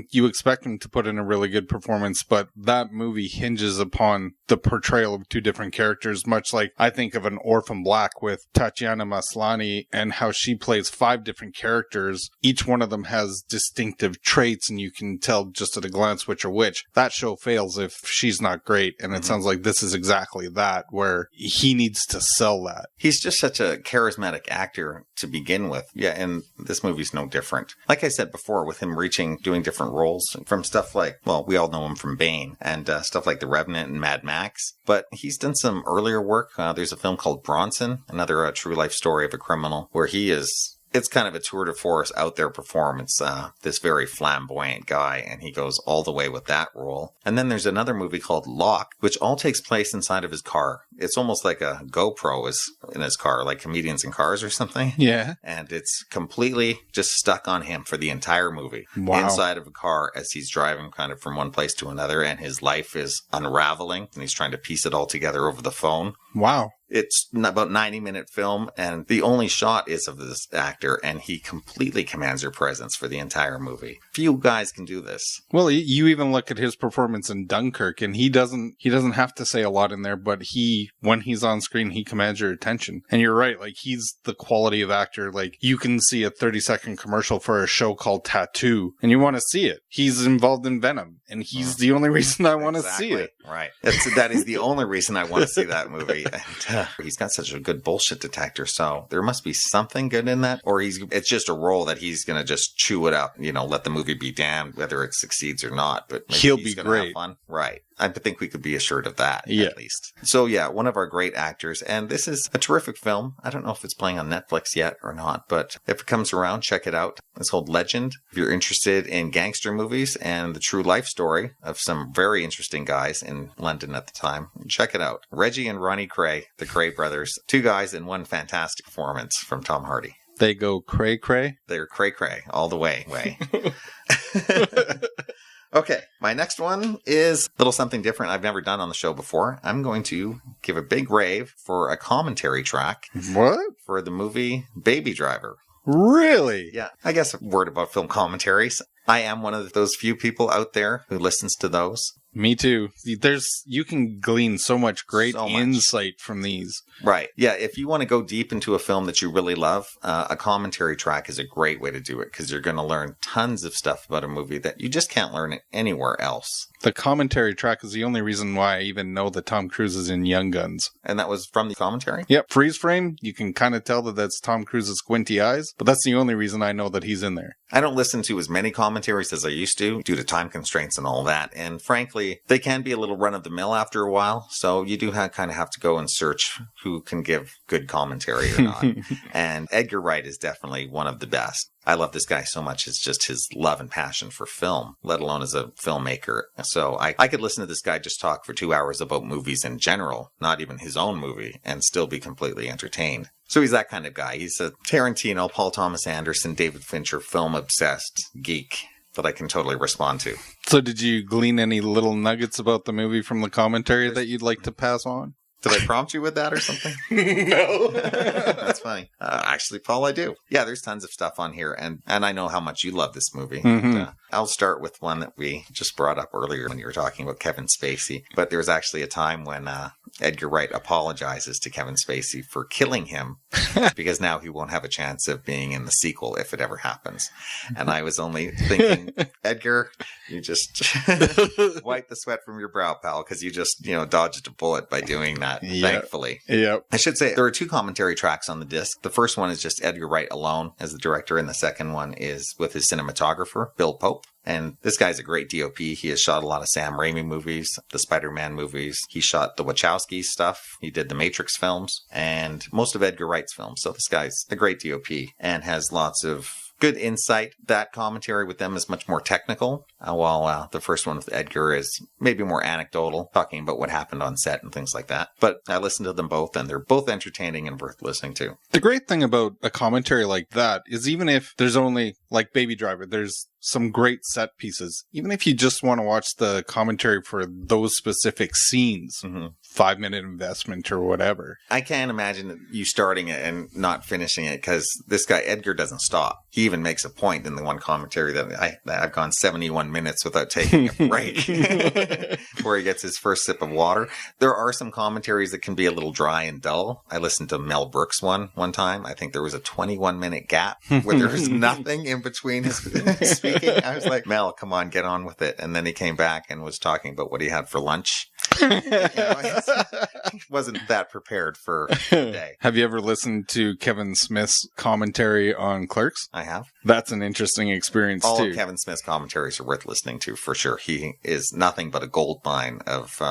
S2: you expect him to put in a really good performance, but that movie hinges upon the portrayal of two different characters, much like I think of an Orphan Black with Tatiana Maslany and how she plays 5 different characters. Each one of them has distinctive traits, and you can tell just at a glance which are which. That show fails if she's not great, and it sounds like this is exactly that, where he needs to sell that.
S1: He's just such a charismatic actor to begin with. Yeah, and this movie's no different. Like I said before, with him doing different roles from stuff like, well, we all know him from Bane and stuff like The Revenant and Mad Max, but he's done some earlier work. There's a film called Bronson, another true life story of a criminal, where it's kind of a tour de force out there performance, this very flamboyant guy, and he goes all the way with that role. And then there's another movie called Lock, which all takes place inside of his car. It's almost like a GoPro is in his car, like Comedians in Cars or something.
S2: Yeah.
S1: And it's completely just stuck on him for the entire movie.
S2: Wow.
S1: Inside of a car as he's driving kind of from one place to another, and his life is unraveling, and he's trying to piece it all together over the phone.
S2: Wow.
S1: It's about 90-minute film, and the only shot is of this actor, and he completely commands your presence for the entire movie. Few guys can do this.
S2: Well, you even look at his performance in Dunkirk, and he doesn't have to say a lot in there, but when he's on screen, he commands your attention. And you're right, like, he's the quality of actor. Like, you can see a 30-second commercial for a show called Tattoo, and you want to see it. He's involved in Venom, and he's the only reason I want to see it.
S1: Right. That is the only reason I want to see that movie. And he's got such a good bullshit detector, so there must be something good in that, or it's just a role that he's going to just chew it up, let the movie be damned, whether it succeeds or not. But
S2: he'll be great.
S1: Have fun. Right. I think we could be assured of that,
S2: yeah.
S1: At least. So, yeah, one of our great actors. And this is a terrific film. I don't know if it's playing on Netflix yet or not, but if it comes around, check it out. It's called Legend. If you're interested in gangster movies and the true life story of some very interesting guys in London at the time, check it out. Reggie and Ronnie Cray, the Cray brothers, two guys in one fantastic performance from Tom Hardy.
S2: They go cray-cray?
S1: They're cray-cray all the way. Okay, my next one is a little something different I've never done on the show before. I'm going to give a big rave for a commentary track.
S2: What?
S1: For the movie Baby Driver.
S2: Really?
S1: Yeah. I guess a word about film commentaries. I am one of those few people out there who listens to those.
S2: Me too. You can glean so much great insight from these.
S1: Right. Yeah. If you want to go deep into a film that you really love, a commentary track is a great way to do it, because you're going to learn tons of stuff about a movie that you just can't learn anywhere else.
S2: The commentary track is the only reason why I even know that Tom Cruise is in Young Guns.
S1: And that was from the commentary?
S2: Yep. Freeze frame, you can kind of tell that that's Tom Cruise's squinty eyes, but that's the only reason I know that he's in there.
S1: I don't listen to as many commentaries as I used to due to time constraints and all that. And frankly, they can be a little run-of-the-mill after a while. So you do kind of have to go and search who can give good commentary or not. And Edgar Wright is definitely one of the best. I love this guy so much. It's just his love and passion for film, let alone as a filmmaker. So I could listen to this guy just talk for 2 hours about movies in general, not even his own movie, and still be completely entertained. So he's that kind of guy. He's a Tarantino, Paul Thomas Anderson, David Fincher, film-obsessed geek that I can totally respond to.
S2: So did you glean any little nuggets about the movie from the commentary that you'd like to pass on?
S1: Did I prompt you with that or something?
S2: No.
S1: That's funny. Actually, Paul, I do. Yeah, there's tons of stuff on here, and I know how much you love this movie.
S2: Mm-hmm.
S1: And, I'll start with one that we just brought up earlier when you were talking about Kevin Spacey. But there was actually a time when Edgar Wright apologizes to Kevin Spacey for killing him because now he won't have a chance of being in the sequel if it ever happens. And I was only thinking, Edgar, you just wipe the sweat from your brow, pal, because you just, dodged a bullet by doing that, thankfully.
S2: Yep.
S1: I should say there are 2 commentary tracks on the disc. The first one is just Edgar Wright alone as the director, and the second one is with his cinematographer, Bill Pope. And this guy's a great DOP. He has shot a lot of Sam Raimi movies, the Spider-Man movies. He shot the Wachowski stuff. He did the Matrix films and most of Edgar Wright's films. So this guy's a great DOP and has lots of good insight. That commentary with them is much more technical, while the first one with Edgar is maybe more anecdotal, talking about what happened on set and things like that. But I listened to them both, and they're both entertaining and worth listening to.
S2: The great thing about a commentary like that is even if there's only, like Baby Driver, there's some great set pieces. Even if you just want to watch the commentary for those specific scenes, 5-minute investment or whatever.
S1: I can't imagine you starting it and not finishing it, because this guy, Edgar, doesn't stop. He even makes a point in the one commentary that I've gone 71 minutes without taking a break, where he gets his first sip of water. There are some commentaries that can be a little dry and dull. I listened to Mel Brooks one time. I think there was a 21-minute gap where there was nothing in between his speaking. I was like, Mel, come on, get on with it. And then he came back and was talking about what he had for lunch. Wasn't that prepared for the day.
S2: Have you ever listened to Kevin Smith's commentary on Clerks?
S1: I have.
S2: That's an interesting experience,
S1: All
S2: too.
S1: of Kevin Smith's commentaries are worth listening to, for sure. He is nothing but a gold mine of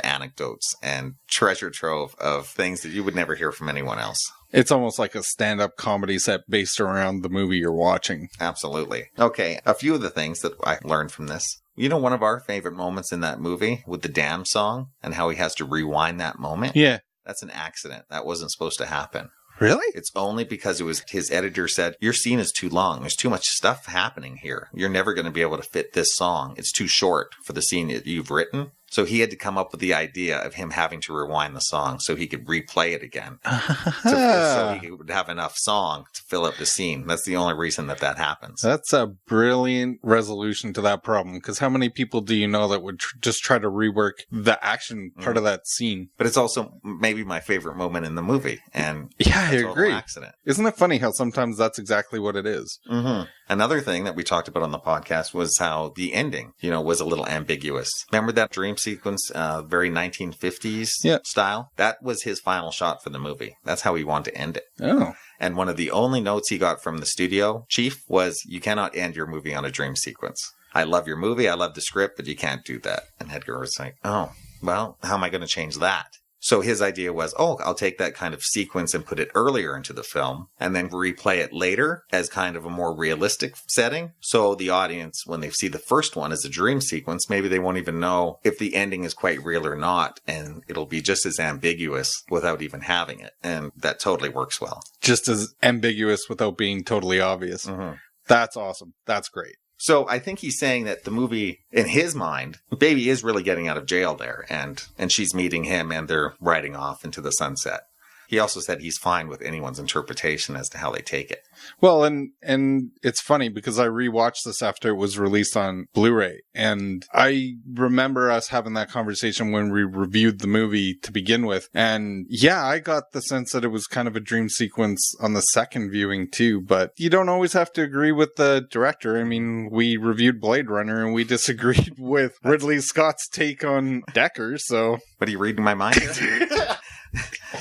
S1: anecdotes and treasure trove of things that you would never hear from anyone else.
S2: It's almost like a stand-up comedy set based around the movie you're watching.
S1: Absolutely. Okay, a few of the things that I learned from this. You know, one of our favorite moments in that movie with the Damn song and how he has to rewind that moment?
S2: Yeah.
S1: That's an accident. That wasn't supposed to happen.
S2: Really?
S1: It's only because it was his editor said, your scene is too long. There's too much stuff happening here. You're never going to be able to fit this song. It's too short for the scene that you've written. So he had to come up with the idea of him having to rewind the song so he could replay it again. So he would have enough song to fill up the scene. That's the only reason that happens.
S2: That's a brilliant resolution to that problem. Because how many people do you know that would just try to rework the action part of that scene?
S1: But it's also maybe my favorite moment in the movie. And
S2: yeah, I agree.
S1: Accident.
S2: Isn't it funny how sometimes that's exactly what it is?
S1: Mm-hmm. Another thing that we talked about on the podcast was how the ending, was a little ambiguous. Remember that dream sequence, very 1950s style? That was his final shot for the movie. That's how he wanted to end it.
S2: Oh.
S1: And one of the only notes he got from the studio chief was, you cannot end your movie on a dream sequence. I love your movie, I love the script, but you can't do that. And Edgar was like, oh, well, how am I going to change that? So his idea was, I'll take that kind of sequence and put it earlier into the film and then replay it later as kind of a more realistic setting. So the audience, when they see the first one as a dream sequence, maybe they won't even know if the ending is quite real or not. And it'll be just as ambiguous without even having it. And that totally works well.
S2: Just as ambiguous without being totally obvious.
S1: Mm-hmm.
S2: That's awesome. That's great.
S1: So I think he's saying that the movie, in his mind, Baby is really getting out of jail there, and she's meeting him, and they're riding off into the sunset. He also said he's fine with anyone's interpretation as to how they take it.
S2: Well, and it's funny because I rewatched this after it was released on Blu-ray, and I remember us having that conversation when we reviewed the movie to begin with. And yeah, I got the sense that it was kind of a dream sequence on the second viewing too, but you don't always have to agree with the director. I mean, we reviewed Blade Runner and we disagreed with Ridley Scott's take on Deckard, so...
S1: What, are you reading my mind?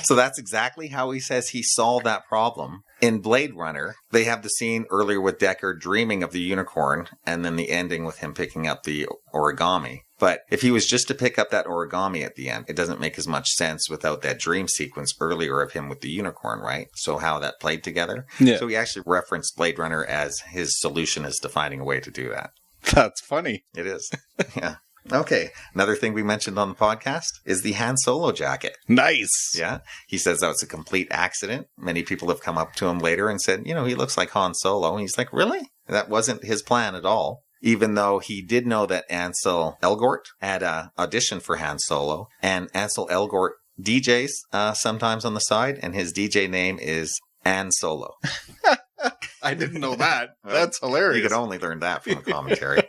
S1: So that's exactly how he says he solved that problem. In Blade Runner, they have the scene earlier with Deckard dreaming of the unicorn, and then the ending with him picking up the origami. But if he was just to pick up that origami at the end, it doesn't make as much sense without that dream sequence earlier of him with the unicorn, right? So how that played together.
S2: Yeah.
S1: So he actually referenced Blade Runner as his solution as to finding a way to do that.
S2: That's funny.
S1: It is. Yeah. Okay. Another thing we mentioned on the podcast is the Han Solo jacket.
S2: Nice.
S1: Yeah. He says that was a complete accident. Many people have come up to him later and said, he looks like Han Solo. And he's like, really? That wasn't his plan at all. Even though he did know that Ansel Elgort had auditioned for Han Solo. And Ansel Elgort DJs sometimes on the side. And his DJ name is Han Solo.
S2: I didn't know that. That's hilarious.
S1: You could only learn that from a commentary.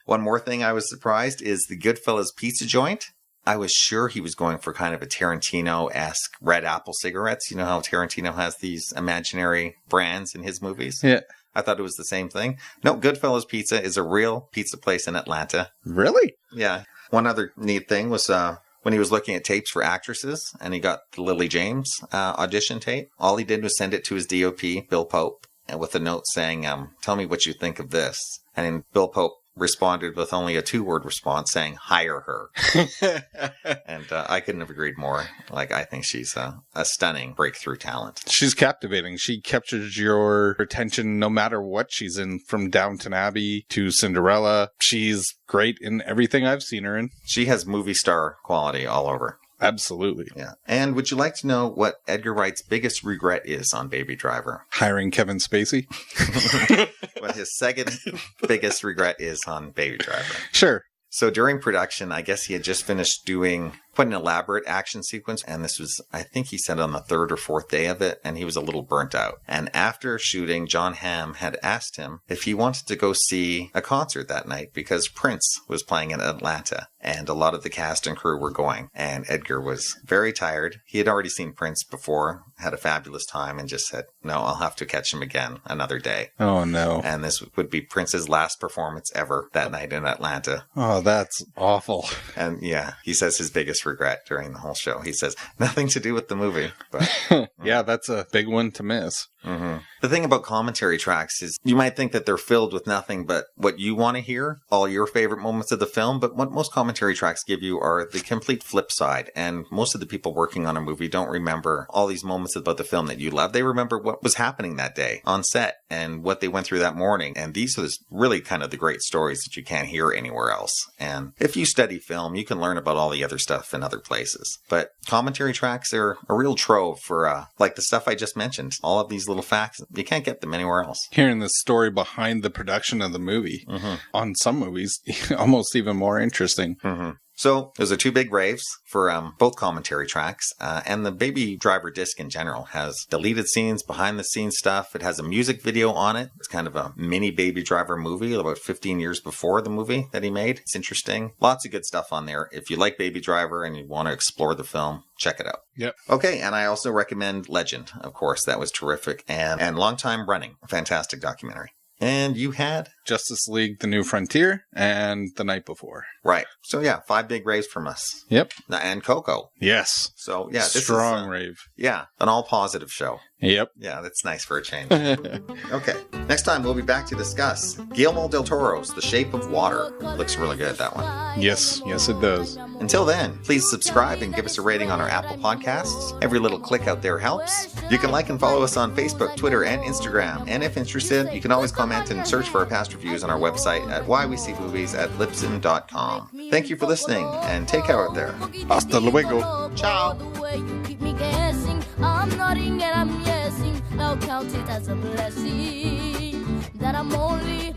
S1: One more thing I was surprised is the Goodfellas pizza joint. I was sure he was going for kind of a Tarantino-esque red apple cigarettes. You know how Tarantino has these imaginary brands in his movies?
S2: Yeah.
S1: I thought it was the same thing. No, Goodfellas Pizza is a real pizza place in Atlanta.
S2: Really?
S1: Yeah. One other neat thing was when he was looking at tapes for actresses and he got the Lily James audition tape, all he did was send it to his DOP, Bill Pope, with a note saying, tell me what you think of this. And Bill Pope responded with only a 2-word response saying, hire her. And I couldn't have agreed more. I think she's a stunning breakthrough talent.
S2: She's captivating. She captures your attention no matter what she's in, from Downton Abbey to Cinderella. She's great in everything I've seen her in.
S1: She has movie star quality all over.
S2: Absolutely.
S1: Yeah. And would you like to know what Edgar Wright's biggest regret is on Baby Driver?
S2: Hiring Kevin Spacey.
S1: What his second biggest regret is on Baby Driver.
S2: Sure.
S1: So during production, I guess he had just finished doing quite an elaborate action sequence. And this was, I think he said on the 3rd or 4th day of it. And he was a little burnt out. And after shooting, John Hamm had asked him if he wanted to go see a concert that night because Prince was playing in Atlanta. And a lot of the cast and crew were going. And Edgar was very tired. He had already seen Prince before, had a fabulous time, and just said, no, I'll have to catch him again another day.
S2: Oh, no.
S1: And this would be Prince's last performance ever that night in Atlanta.
S2: Oh, that's awful.
S1: And yeah, he says his biggest biggest regret during the whole show. He says, nothing to do with the movie. But
S2: yeah, that's a big one to miss.
S1: Mm-hmm. The thing about commentary tracks is you might think that they're filled with nothing but what you want to hear, all your favorite moments of the film, but what most commentary tracks give you are the complete flip side. And most of the people working on a movie don't remember all these moments about the film that you love. They remember what was happening that day on set and what they went through that morning. And these are really kind of the great stories that you can't hear anywhere else. And if you study film, you can learn about all the other stuff in other places. But commentary tracks are a real trove for like the stuff I just mentioned. All of these little facts, you can't get them anywhere else.
S2: Hearing the story behind the production of the movie, on some movies, almost even more interesting.
S1: Mm-hmm. So those are two big raves for both commentary tracks. And the Baby Driver disc in general has deleted scenes, behind the scenes stuff. It has a music video on it. It's kind of a mini Baby Driver movie about 15 years before the movie that he made. It's interesting. Lots of good stuff on there. If you like Baby Driver and you want to explore the film, check it out.
S2: Yep.
S1: Okay, and I also recommend Legend, of course. That was terrific and long time running. Fantastic documentary. And you had?
S2: Justice League, The New Frontier, and The Night Before.
S1: Right. So yeah, 5 big raves from us.
S2: Yep.
S1: And Coco.
S2: Yes.
S1: So yeah, this
S2: strong
S1: is
S2: rave.
S1: Yeah, an all positive show.
S2: Yep.
S1: Yeah, that's nice for a change. Okay. Next time we'll be back to discuss Guillermo del Toro's The Shape of Water. Looks really good, that one.
S2: Yes. Yes, it does.
S1: Until then, please subscribe and give us a rating on our Apple Podcasts. Every little click out there helps. You can like and follow us on Facebook, Twitter, and Instagram. And if interested, you can always comment and search for our past reviews on our website at whyweseemovies@libsyn.com. Thank you for listening, and take care out there.
S2: Hasta luego.
S1: Ciao.
S8: I'm nodding and I'm yesing. I'll count it as a blessing that I'm only